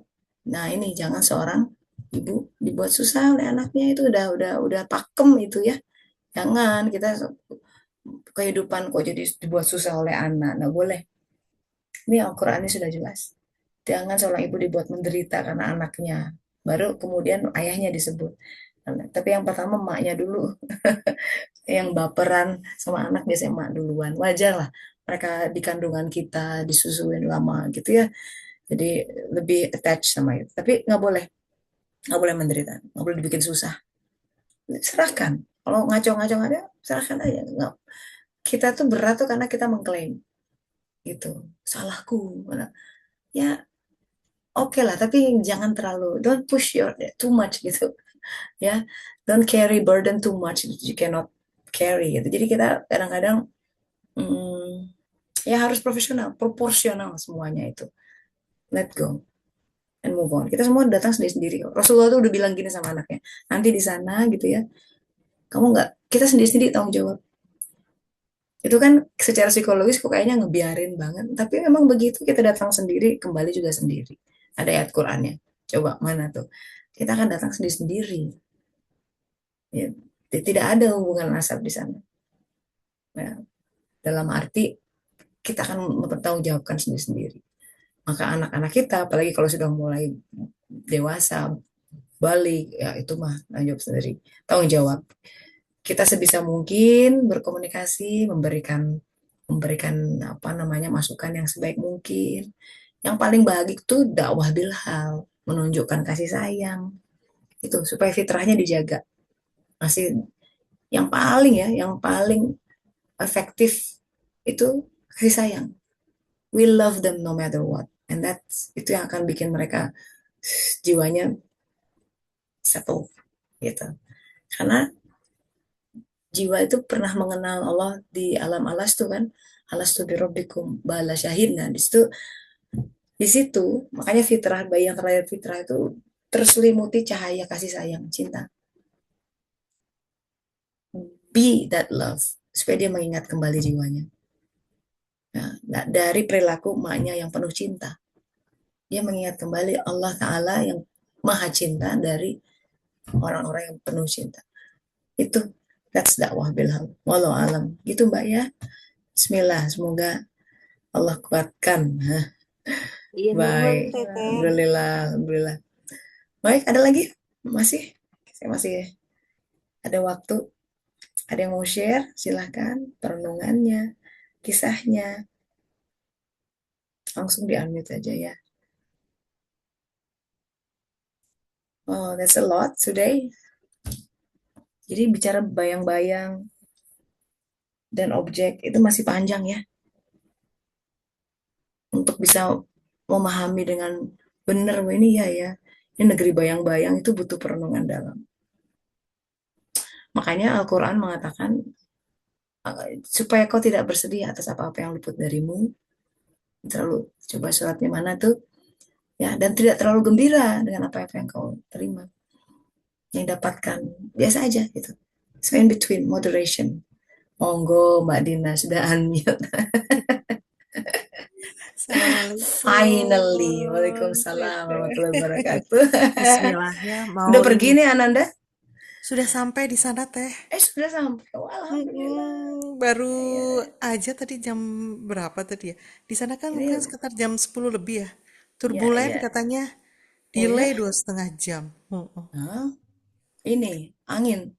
Nah, ini jangan seorang ibu dibuat susah oleh anaknya itu udah pakem itu ya. Jangan kita kehidupan kok jadi dibuat susah oleh anak. Nggak boleh. Ini Al-Quran ini sudah jelas. Jangan seorang ibu dibuat menderita karena anaknya. Baru kemudian ayahnya disebut. Tapi yang pertama emaknya dulu. Yang baperan sama anak biasanya emak duluan. Wajar lah. Mereka di kandungan kita, disusuin lama gitu ya. Jadi lebih attach sama itu. Tapi nggak boleh menderita. Nggak boleh dibikin susah. Serahkan. Kalau ngaco-ngaco ada, serahkan aja. Nggak. Kita tuh berat tuh karena kita mengklaim gitu. Salahku. Ya oke lah, tapi jangan terlalu, don't push your too much gitu ya, don't carry burden too much you cannot carry gitu. Jadi kita kadang-kadang ya harus profesional, proporsional semuanya itu. Let go and move on. Kita semua datang sendiri-sendiri kok. Rasulullah tuh udah bilang gini sama anaknya, nanti di sana gitu ya, kamu nggak, kita sendiri-sendiri tanggung jawab. Itu kan secara psikologis kok kayaknya ngebiarin banget, tapi memang begitu, kita datang sendiri, kembali juga sendiri. Ada ayat Qurannya. Coba mana tuh? Kita akan datang sendiri-sendiri. Ya, tidak ada hubungan nasab di sana. Ya, dalam arti kita akan mempertanggungjawabkan sendiri-sendiri. Maka anak-anak kita, apalagi kalau sudah mulai dewasa, balik, ya itu mah tanggung jawab sendiri. Tanggung jawab. Kita sebisa mungkin berkomunikasi, memberikan memberikan apa namanya masukan yang sebaik mungkin. Yang paling baik tuh dakwah bilhal, menunjukkan kasih sayang. Itu supaya fitrahnya dijaga. Masih yang paling ya, yang paling efektif itu kasih sayang. We love them no matter what. And that's itu yang akan bikin mereka jiwanya settle gitu. Karena jiwa itu pernah mengenal Allah di alam alas tuh kan. Alastu bi rabbikum bala syahidna. Di situ makanya fitrah bayi yang terlahir fitrah itu terselimuti cahaya kasih sayang, cinta. Be that love supaya dia mengingat kembali jiwanya. Nah, dari perilaku emaknya yang penuh cinta, dia mengingat kembali Allah Ta'ala yang maha cinta dari orang-orang yang penuh cinta. Itu, that's dakwah bilham. Walau alam. Gitu Mbak ya. Bismillah, semoga Allah kuatkan. Hah, Iya nuhun baik. Teteh. Alhamdulillah, Alhamdulillah. Baik, ada lagi? Masih? Saya masih ada waktu. Ada yang mau share? Silahkan. Perenungannya, kisahnya. Langsung di-unmute aja ya. Oh, that's a lot today. Jadi bicara bayang-bayang dan objek itu masih panjang ya. Untuk bisa memahami dengan benar, ini ya ya. Ini negeri bayang-bayang itu butuh perenungan dalam. Makanya Al-Quran mengatakan supaya kau tidak bersedih atas apa-apa yang luput darimu. Terlalu coba suratnya mana tuh? Ya, dan tidak terlalu gembira dengan apa-apa yang kau terima, yang dapatkan. Biasa aja gitu. So in between, moderation. Monggo Mbak Dina sudah unmute. Finally. Assalamualaikum, Waalaikumsalam Teteh. warahmatullahi wabarakatuh. Bismillah ya, mau Udah pergi ini. nih Ananda? Sudah sampai di sana, Teh. Sudah sampai. Oh, alhamdulillah. Baru Ya, aja tadi jam berapa tadi ya? Di sana kan ini mungkin sekitar jam 10 lebih ya. ya Turbulen ya. katanya Oh delay ya. 2,5 jam. Hah? Ini angin.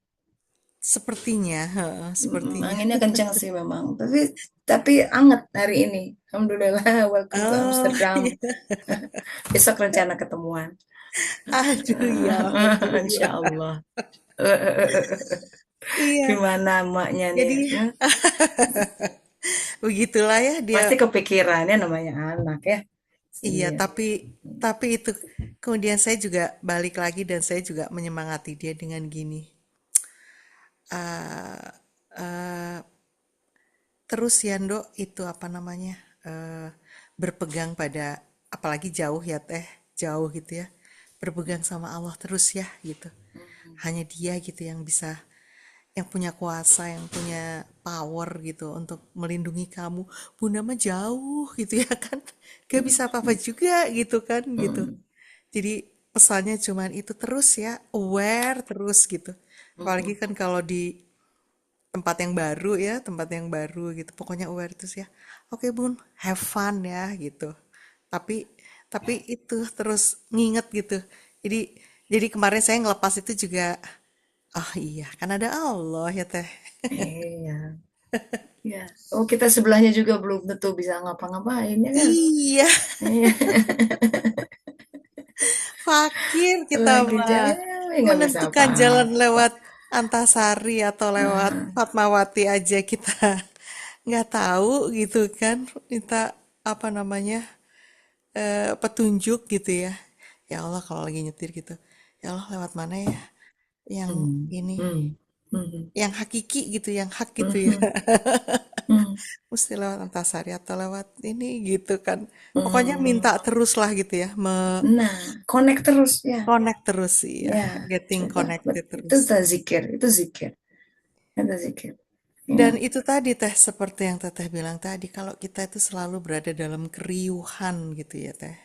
Sepertinya, heeh, sepertinya. Anginnya kencang sih memang. Tapi anget hari ini. Alhamdulillah. Welcome to Oh, Amsterdam. iya. Besok rencana ketemuan. Aduh ya, alhamdulillah. Insya Allah. Iya, Gimana emaknya nih? jadi Ya, begitulah ya dia. pasti kepikirannya namanya anak ya. Iya, Iya. tapi itu kemudian saya juga balik lagi dan saya juga menyemangati dia dengan gini. eh eh, Terus ya, Ndok, itu apa namanya? eh Berpegang pada, apalagi jauh ya Teh, jauh gitu ya. Berpegang sama Allah terus ya gitu. Hanya Dia gitu yang bisa, yang punya kuasa, yang punya power gitu untuk melindungi kamu. Bunda mah jauh gitu ya kan. Gak bisa apa-apa juga gitu kan gitu. Mm, Jadi pesannya cuman itu terus ya, aware terus gitu. Apalagi kan kalau di tempat yang baru ya, tempat yang baru gitu. Pokoknya aware terus ya. Oke Bun, have fun ya gitu. Tapi itu terus nginget gitu. Jadi kemarin saya ngelepas itu juga, oh iya, kan ada Allah ya Teh. iya. Iya. Oh, kita sebelahnya juga belum tentu bisa ngapa-ngapain ya kan? Iya, Iya. fakir kita Lagi mah. jauh nggak bisa Menentukan jalan apa-apa. lewat Antasari atau lewat Nah, Fatmawati aja kita nggak tahu gitu kan. Minta apa namanya, petunjuk gitu ya. Ya Allah kalau lagi nyetir gitu. Ya Allah lewat mana ya? Yang hmm, ini, hmm, hmm, yang hakiki gitu, yang hak gitu ya. hmm, hmm, Mesti lewat Antasari atau lewat ini gitu kan. Pokoknya hmm. minta terus lah gitu ya, Nah, connect terus ya. connect terus ya, Ya, getting coba. connected Itu terus. tak zikir, itu zikir, itu zikir. Ya. Dan itu tadi Teh, seperti yang Teteh bilang tadi, kalau kita itu selalu berada dalam keriuhan gitu ya Teh.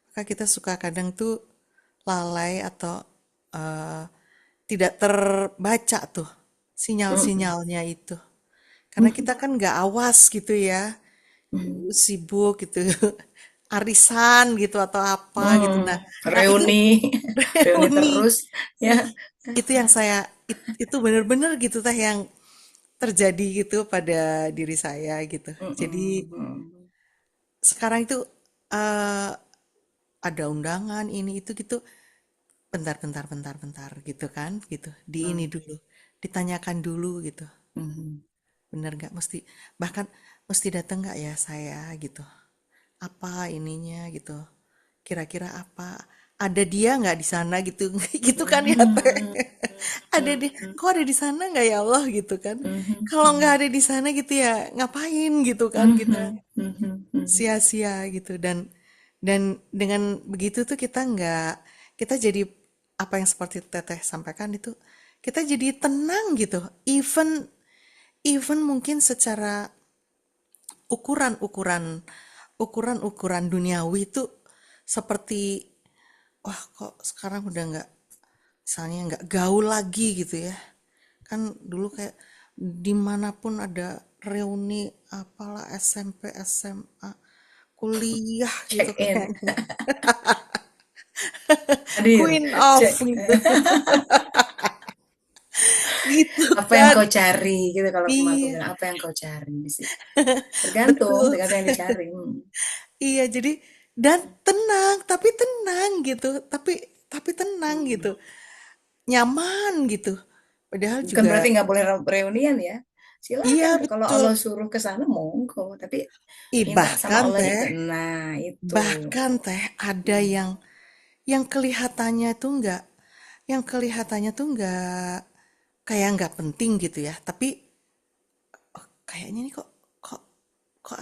Maka kita suka kadang tuh lalai atau eh, tidak terbaca tuh Mm, sinyal-sinyalnya itu. Karena mm, kita kan nggak awas gitu ya, mm, sibuk gitu, arisan gitu atau apa gitu. mm. Nah itu Reuni, reuni reuni. terus ya. Itu yang itu bener-bener gitu Teh yang terjadi gitu pada diri saya gitu. Mm, Jadi mm, mm, sekarang itu eh, ada undangan ini itu gitu, bentar bentar bentar bentar gitu kan gitu, di ini mm, dulu, ditanyakan dulu gitu, mm, bener nggak, bahkan mesti datang nggak ya saya gitu, apa ininya gitu, kira-kira apa, ada dia nggak di sana gitu. Gitu kan ya Teh. mm, Ada di, kok ada di sana nggak ya Allah gitu kan, mm, kalau nggak ada di sana gitu ya ngapain gitu kan mm, kita mm, mm, sia-sia gitu. Dan dengan begitu tuh kita nggak, kita jadi apa yang seperti Teteh sampaikan itu, kita jadi tenang gitu, even even mungkin secara ukuran-ukuran, ukuran-ukuran duniawi itu seperti, wah kok sekarang udah nggak, misalnya nggak gaul lagi gitu ya, kan dulu kayak dimanapun ada reuni apalah, SMP SMA kuliah gitu check in. kayaknya Hadir, queen of check. gitu. Gitu Apa yang kan. kau cari gitu kalau aku Iya, bilang apa yang kau cari di situ. Tergantung, betul. tergantung yang dicari. Iya, jadi dan tenang, tapi tenang gitu. Tapi tenang gitu. Hmm. Nyaman gitu. Padahal Bukan juga berarti nggak boleh reunian ya. Silakan iya kalau betul. Allah suruh ke sana monggo, tapi Ih, minta sama bahkan Allahnya teh, itu. Nah, itu. ada Hmm. yang kelihatannya tuh enggak, yang kelihatannya tuh enggak, kayak nggak penting gitu ya. Tapi kayaknya nih kok kok kok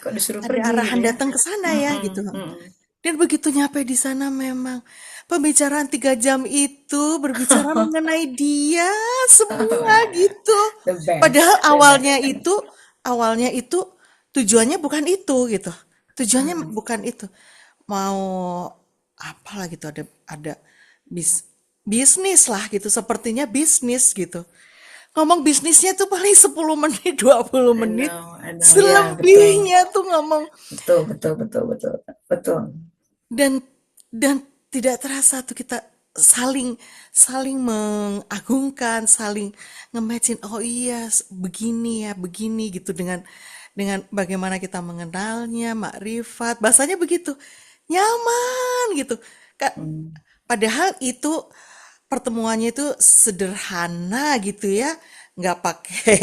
Kok disuruh ada pergi gitu arahan ya? datang ke sana ya Mm-mm, gitu. mm-mm. Dan begitu nyampe di sana memang pembicaraan 3 jam itu berbicara mengenai dia Oh semua my God. gitu. The Padahal best, the best. awalnya itu tujuannya bukan itu gitu. Tujuannya Mm, bukan itu. Mau apalah gitu, ada bis, bisnis lah gitu, sepertinya bisnis gitu. Ngomong bisnisnya tuh paling 10 menit, 20 menit. I know, ya betul, Selebihnya tuh ngomong, betul, betul, betul, betul, betul. dan tidak terasa tuh kita saling saling mengagungkan, saling nge-matchin, oh iya begini ya, begini gitu, dengan bagaimana kita mengenalnya, makrifat, bahasanya begitu. Nyaman gitu. Kak, Hmm. padahal itu pertemuannya itu sederhana gitu ya, nggak pakai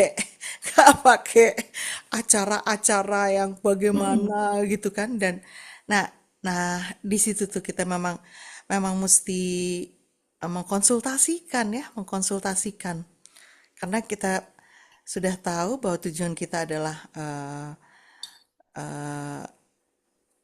nggak pakai acara-acara yang Mm-mm. bagaimana gitu kan. Dan nah nah di situ tuh kita memang memang mesti mengkonsultasikan karena kita sudah tahu bahwa tujuan kita adalah eh,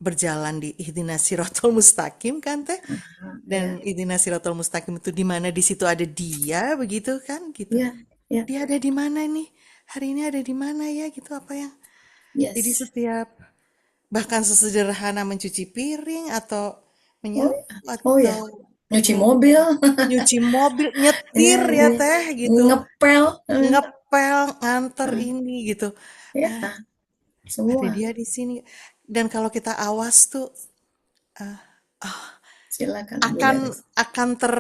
berjalan di ihdinas siratal mustaqim kan teh. Ah, Dan ya, ihdinas siratal mustaqim itu di mana di situ ada dia begitu kan gitu. ya, ya, Dia ada di mana nih? Hari ini ada di mana ya gitu apa yang. Jadi yes. setiap bahkan sesederhana mencuci piring atau Oh menyapu ya, oh ya, atau nyuci mm, mobil, nyuci mobil, ya, nyetir ya ya. teh gitu. Ngepel, Ngepel, nganter ah, ini gitu. ya, Ah, ada semua. dia di sini. Dan kalau kita awas tuh Silakan akan Bunda Ris. akan ter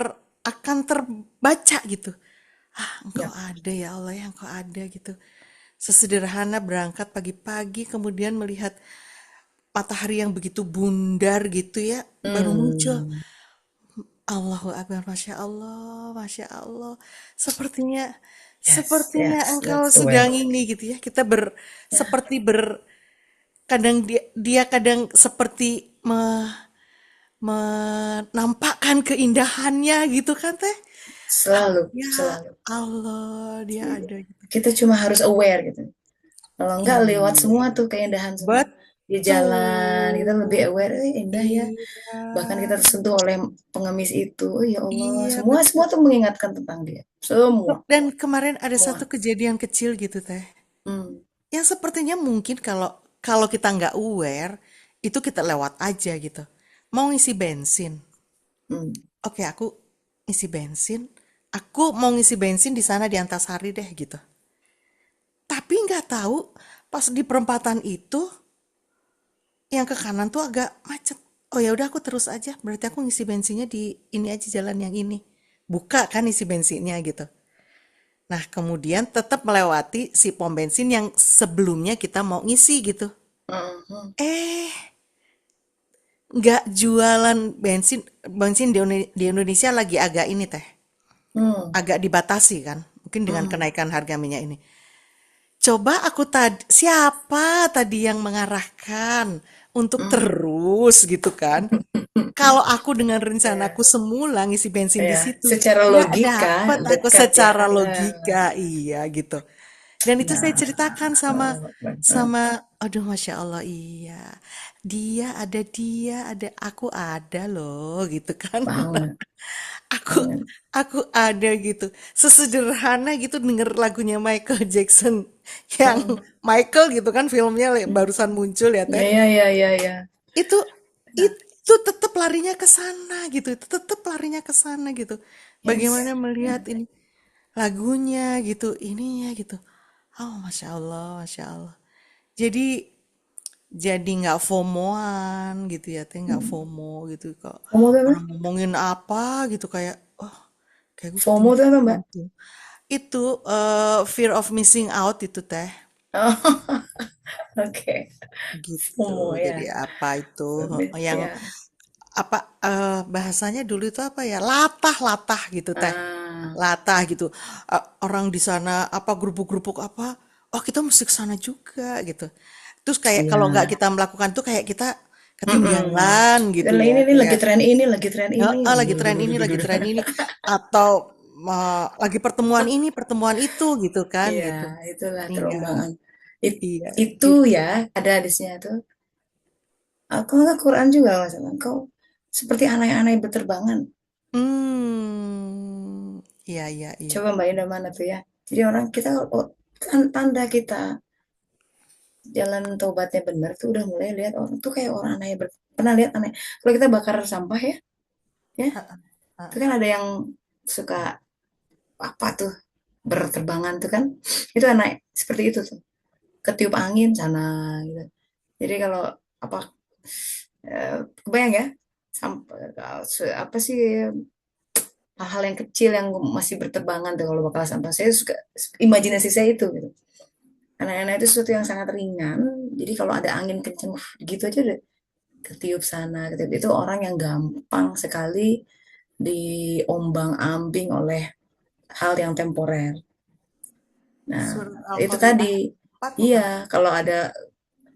akan terbaca gitu. Ah, engkau Ya, ada ya Allah ya, engkau ada gitu. Sesederhana berangkat pagi-pagi kemudian melihat matahari yang begitu bundar gitu ya, baru muncul. hmm, Allahu Akbar, Masya Allah, Masya Allah. Sepertinya, yes, sepertinya yes, engkau that's the way. sedang ini gitu ya. Kita Ya, seperti kadang dia kadang seperti menampakkan keindahannya gitu kan teh. selalu, Ya selalu. Allah, dia ada gitu. Kita cuma harus aware gitu. Kalau enggak lewat semua Iya, tuh keindahan semua. Di jalan kita lebih betul. aware, indah ya. Iya, Bahkan kita tersentuh oleh pengemis itu. Oh ya Allah, iya semua semua betul. tuh mengingatkan tentang dia. Semua, Dan kemarin ada satu semua. kejadian kecil gitu teh. Hmm, Yang sepertinya mungkin kalau kalau kita nggak aware, itu kita lewat aja gitu. Mau ngisi bensin. hmm, Oke, aku ngisi bensin. Aku mau ngisi bensin di sana di Antasari deh gitu. Tapi nggak tahu pas di perempatan itu yang ke kanan tuh agak macet. Oh ya udah aku terus aja. Berarti aku ngisi bensinnya di ini aja jalan yang ini. Buka kan isi bensinnya gitu. Nah, kemudian tetap melewati si pom bensin yang sebelumnya kita mau ngisi gitu. hmm, hmm, Eh, nggak jualan bensin. Bensin di Indonesia lagi agak ini teh. hmm, Agak dibatasi kan. Mungkin dengan hmm, kenaikan harga minyak ini. Coba aku tadi, siapa tadi yang mengarahkan untuk hmm. terus gitu kan? Kalau aku dengan rencanaku Ya, semula ngisi bensin di ya. situ, Secara nggak logika dapet aku dekat ya. secara logika, iya gitu. Dan itu saya Nah, ceritakan sama Allah, sama, aduh masya Allah iya, dia ada, aku ada loh gitu kan. banget, Aku banget. aku ada gitu. Sesederhana gitu denger lagunya Michael Jackson yang Hmm, Michael gitu kan filmnya hmm. barusan muncul ya Ya, Teh. ya, ya, ya, ya. Itu Nah, itu tetap larinya ke sana gitu. Tetap larinya ke sana gitu. yes. Bagaimana melihat ini lagunya gitu, ininya gitu. Oh, Masya Allah, Masya Allah. Jadi nggak FOMOan gitu ya, teh nggak Hmm. FOMO gitu kok. FOMO itu apa? Orang ngomongin apa gitu kayak, oh, kayak gue FOMO itu ketinggalan apa, Mbak? gitu. Itu fear of missing out itu teh, Oh, oke. gitu. FOMO Jadi ya. apa itu yang Ya. apa bahasanya dulu itu apa ya? Latah-latah gitu teh, Ah, latah gitu. Orang di sana apa gerubuk-gerubuk apa? Oh kita mesti ke sana juga gitu. Terus kayak kalau nggak iya. kita melakukan tuh kayak kita Mm-mm. ketinggalan gitu Karena ya, ini kayak lagi tren ini, lagi tren ini. lagi tren ini, lagi tren ini, atau lagi pertemuan itu gitu kan Iya, gitu. itulah Iya, terombangan. iya Itu gitu. ya, ada hadisnya tuh. Aku nggak Quran juga masalah. Kau seperti anai-anai berterbangan. Iya iya iya. Coba Mbak Indah mana tuh ya. Jadi orang kita, oh, kan tanda kita jalan tobatnya benar tuh udah mulai lihat orang tuh kayak orang aneh. Pernah lihat aneh. Kalau kita bakar sampah ya, ya, itu kan ada yang suka apa tuh berterbangan tuh kan. Itu anak seperti itu tuh. Ketiup angin sana gitu. Jadi kalau apa kebayang ya apa sih hal-hal yang kecil yang masih berterbangan tuh kalau bakal sampah saya suka imajinasi saya itu gitu anak-anak itu sesuatu yang sangat ringan jadi kalau ada angin kenceng gitu aja udah ketiup sana ketiup itu orang yang gampang sekali diombang-ambing oleh hal yang temporer. Nah, Surat itu tadi, Al-Qari'ah 4 iya, bukan?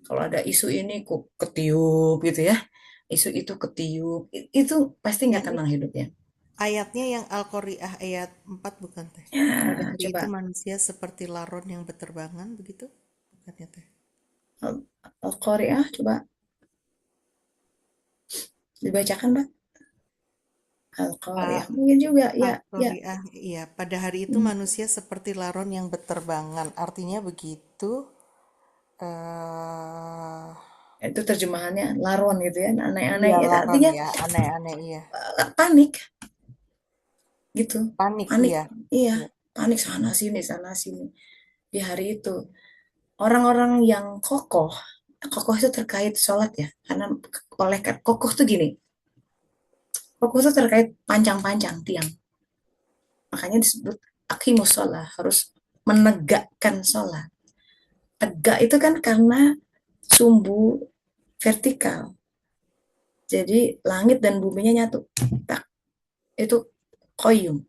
kalau ada isu ini kok ketiup gitu ya, isu itu ketiup, itu pasti nggak Ini tenang hidupnya. ayatnya yang Al-Qari'ah ayat 4 bukan teh? Pada Ya, hari itu coba manusia seperti laron yang berterbangan begitu? Bukan ya teh? Al-Qari'ah, coba dibacakan, Mbak. Al-Qari'ah, A- mungkin juga, ya, ya. Al-Qari'ah, iya. Pada hari itu Hmm. manusia seperti laron yang berterbangan. Artinya begitu. eh Itu terjemahannya laron gitu ya, aneh-aneh. iya Ya, laron artinya ya, aneh-aneh iya. panik gitu, Panik panik, iya. iya, Iya. panik sana sini di hari itu. Orang-orang yang kokoh, kokoh itu terkait sholat ya, karena kokoh tuh gini, kokoh itu terkait panjang-panjang tiang, makanya disebut akimus sholat, harus menegakkan sholat. Tegak itu kan karena sumbu vertikal, jadi langit dan buminya nyatu, tak, itu koyum.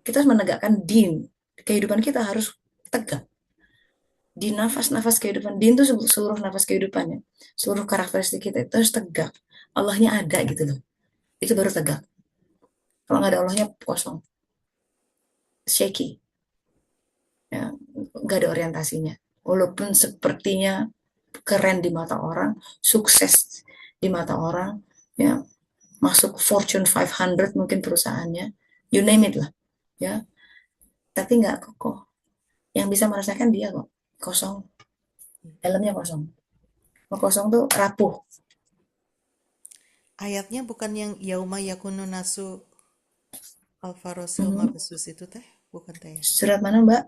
Kita harus menegakkan din, kehidupan kita harus tegak di nafas-nafas kehidupan. Din itu seluruh nafas kehidupannya, seluruh karakteristik kita itu harus tegak. Allahnya ada gitu loh, itu baru tegak. Kalau nggak ada Allahnya kosong, shaky, ya, nggak ada orientasinya. Walaupun sepertinya keren di mata orang, sukses di mata orang, ya, masuk Fortune 500 mungkin perusahaannya, you name it lah, ya, tapi nggak kokoh. Yang bisa merasakan dia kok, kosong, dalamnya kosong. Kalau kosong tuh rapuh. Ayatnya bukan yang yauma yakunu nasu alfarosil Hmm. mabesus itu teh? Bukan teh ya? Surat mana, Mbak?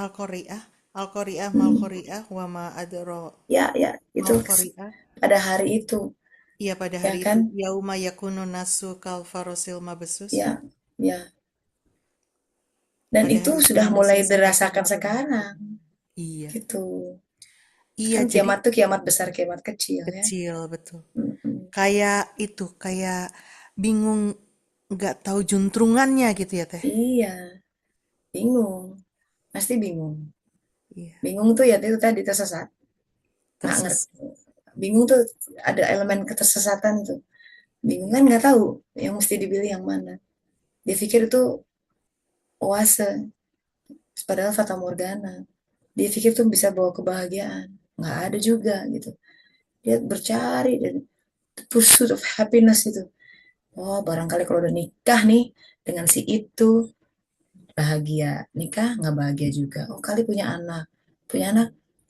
Al-Qari'ah, Al-Qari'ah mal Hmm. Qari'ah wa ma adro Ya, ya, itu mal Qari'ah. pada hari itu, Iya pada ya hari itu kan? yauma yakunu nasu kalfarosil mabesus. Ya, ya. Dan Pada itu hari itu sudah mulai manusia seperti dirasakan laron. sekarang, Iya. gitu. Iya Kan jadi kiamat tuh kiamat besar, kiamat kecil ya. kecil betul. Mm-mm. Kayak itu, kayak bingung nggak tahu juntrungannya gitu ya teh. Iya, bingung, pasti bingung. Iya, Bingung tuh ya itu tadi tersesat, nggak ngerti. terses. Bingung tuh ada elemen ketersesatan tuh. Bingung kan nggak tahu yang mesti dipilih yang mana. Dia pikir itu oase, padahal fata morgana. Dia pikir tuh bisa bawa kebahagiaan, nggak ada juga gitu. Dia bercari dan the pursuit of happiness itu. Oh, barangkali kalau udah nikah nih dengan si itu bahagia, nikah nggak bahagia juga. Oh, kali punya anak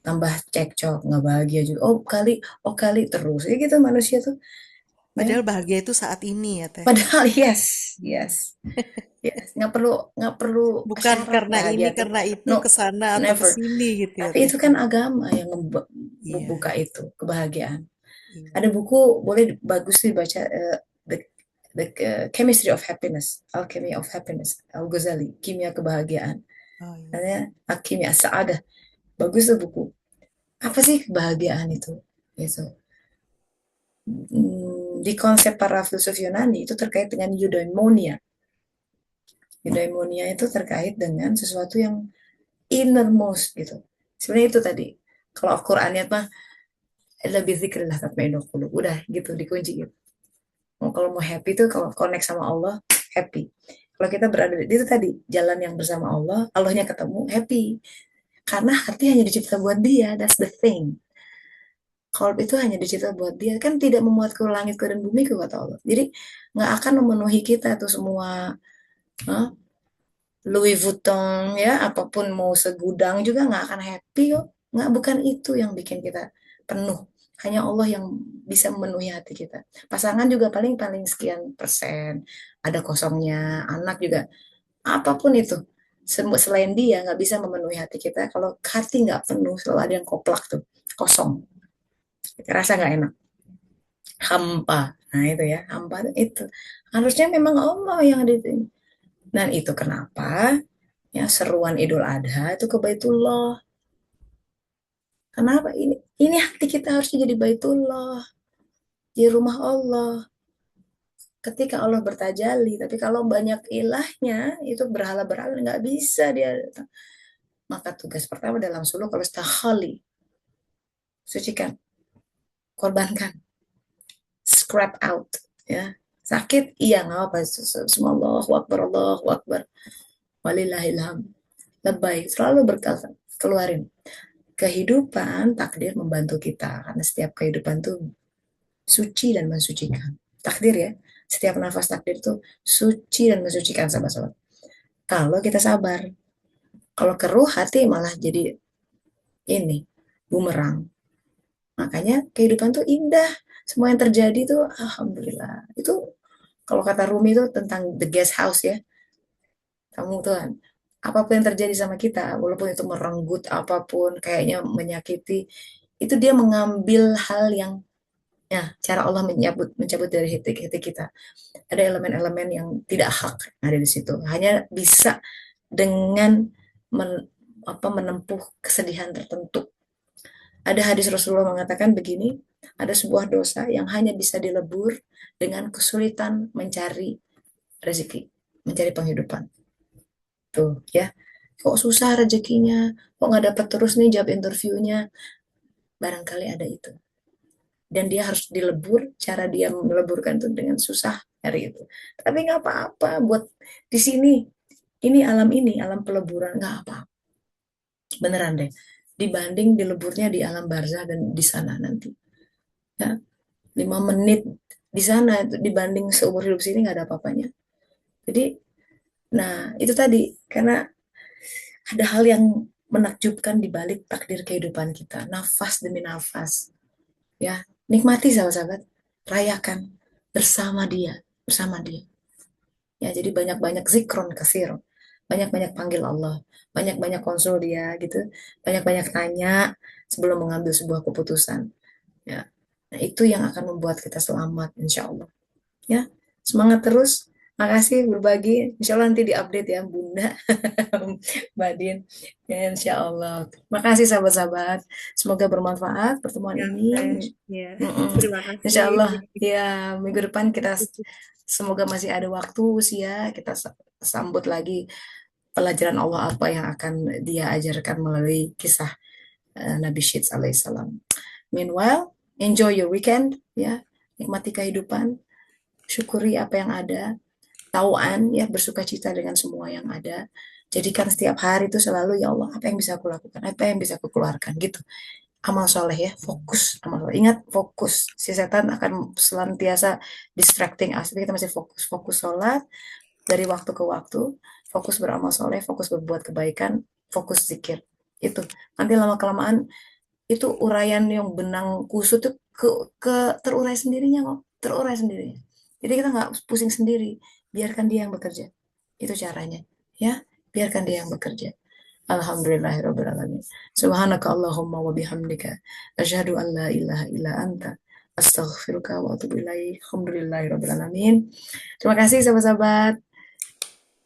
tambah cekcok nggak bahagia juga. Oh kali terus. Ya gitu manusia tuh, ya. Padahal bahagia itu saat ini ya teh. Padahal yes, yes, yes. Nggak perlu Bukan syarat karena ini, bahagia tuh. karena itu, No, ke sana atau ke never. sini gitu ya Tapi teh. itu kan agama yang Iya, membuka itu kebahagiaan. iya. Ada buku boleh bagus dibaca, the Chemistry of Happiness, Alchemy of Happiness, Al Ghazali, Kimia Kebahagiaan. Oh iya. Namanya Alchemy As-Sa'adah. Bagus tuh buku. Apa sih kebahagiaan itu? Gitu. Di konsep para filsuf Yunani itu terkait dengan eudaimonia. Eudaimonia itu terkait dengan sesuatu yang innermost gitu. Sebenarnya itu tadi. Kalau Al-Qur'annya mah lebih zikrillah tatmainnul qulub. Udah gitu dikunci gitu. Kalau mau happy tuh kalau connect sama Allah, happy. Kalau kita berada di itu tadi, jalan yang bersama Allah, Allahnya ketemu, happy. Karena hati hanya dicipta buat dia, that's the thing. Kalau itu hanya dicipta buat dia, kan tidak memuatku langitku dan bumiku, kata Allah. Jadi nggak akan memenuhi kita tuh semua, huh? Louis Vuitton ya, apapun mau segudang juga nggak akan happy kok. Nggak, bukan itu yang bikin kita penuh. Hanya Allah yang bisa memenuhi hati kita. Pasangan juga paling paling sekian persen. Ada kosongnya, anak juga, apapun itu. Selain dia nggak bisa memenuhi hati kita. Kalau hati nggak penuh, selalu ada yang koplak tuh, kosong. Rasa nggak enak, hampa. Nah itu ya, hampa itu. Harusnya memang Allah yang ada di sini. Dan itu kenapa ya seruan Idul Adha itu ke Baitullah. Kenapa ini hati kita harusnya jadi Baitullah, di rumah Allah. ketika Allah bertajalli. Tapi kalau banyak ilahnya, itu berhala-berhala, nggak bisa dia datang. Maka tugas pertama dalam suluk kalau istakhali, sucikan, korbankan, scrap out, ya. Sakit, iya nggak apa, semua Allahu Akbar, walillahilham, lebay, selalu berkata, keluarin. Kehidupan, takdir membantu kita, karena setiap kehidupan tuh suci dan mensucikan. Takdir ya, setiap nafas takdir tuh suci dan mensucikan, sahabat-sahabat. Kalau kita sabar, kalau keruh hati malah jadi ini, bumerang. Makanya kehidupan tuh indah. Semua yang terjadi tuh, alhamdulillah. Itu kalau kata Rumi itu tentang the guest house ya. Kamu tuh kan, apapun yang terjadi sama kita, walaupun itu merenggut apapun, kayaknya menyakiti, itu dia mengambil hal yang, ya, cara Allah mencabut dari hati kita. Ada elemen-elemen yang tidak hak yang ada di situ. Hanya bisa dengan menempuh kesedihan tertentu. Ada hadis Rasulullah mengatakan begini, ada sebuah dosa yang hanya bisa dilebur dengan kesulitan mencari rezeki, mencari penghidupan. Tuh ya, kok susah rezekinya, kok nggak dapat terus nih job interviewnya, barangkali ada itu. Dan dia harus dilebur, cara dia meleburkan itu dengan susah hari itu. Tapi nggak apa-apa, buat di sini, ini, alam peleburan, nggak apa-apa. Beneran deh, dibanding dileburnya di alam barzah dan di sana nanti. Ya, 5 menit di sana itu dibanding seumur hidup sini nggak ada apa-apanya. Jadi, nah itu tadi, karena ada hal yang menakjubkan di balik takdir kehidupan kita, nafas demi nafas. Ya, nikmati sahabat-sahabat, rayakan bersama dia, bersama dia. Ya, jadi banyak-banyak zikron kasir, banyak-banyak panggil Allah, banyak-banyak konsul dia gitu, banyak-banyak tanya sebelum mengambil sebuah keputusan. Ya, nah itu yang akan membuat kita selamat, insya Allah. Ya, semangat terus. Makasih berbagi. Insya Allah nanti diupdate ya Bunda, Mbak Din. Ya, insya Allah. Makasih sahabat-sahabat. Semoga bermanfaat pertemuan Ya, ini. ya. Mm-mm. Terima Insya kasih. Allah. Ya, minggu depan kita semoga masih ada waktu usia. Kita sambut lagi pelajaran Allah apa yang akan dia ajarkan melalui kisah Nabi Syeds alaihissalam. Meanwhile, enjoy your weekend. Ya, nikmati kehidupan. Syukuri apa yang ada, tauan ya, bersuka cita dengan semua yang ada. Jadikan setiap hari itu selalu, ya Allah, apa yang bisa aku lakukan, apa yang bisa aku keluarkan gitu. Amal soleh ya, fokus amal soleh. Ingat, fokus. Si setan akan senantiasa distracting us. Tapi kita masih fokus, fokus sholat dari waktu ke waktu, fokus beramal soleh, fokus berbuat kebaikan, fokus zikir. Itu nanti lama kelamaan itu uraian yang benang kusut tuh ke terurai sendirinya kok, terurai sendirinya. Jadi kita nggak pusing sendiri, biarkan dia yang bekerja. Itu caranya, ya. Biarkan dia yang bekerja. Alhamdulillahirrabbilalamin. Subhanaka Allahumma wa bihamdika. Asyhadu an la ilaha illa anta. Astaghfiruka wa atubu ilaih. Alhamdulillahirrabbilalamin. Terima kasih sahabat-sahabat.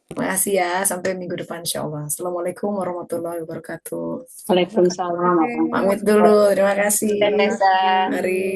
Terima kasih ya. Sampai minggu depan insya Allah. Assalamualaikum warahmatullahi wabarakatuh. Waalaikumsalam Pamit warahmatullahi dulu. wabarakatuh. Terima kasih. Terima kasih. Mari.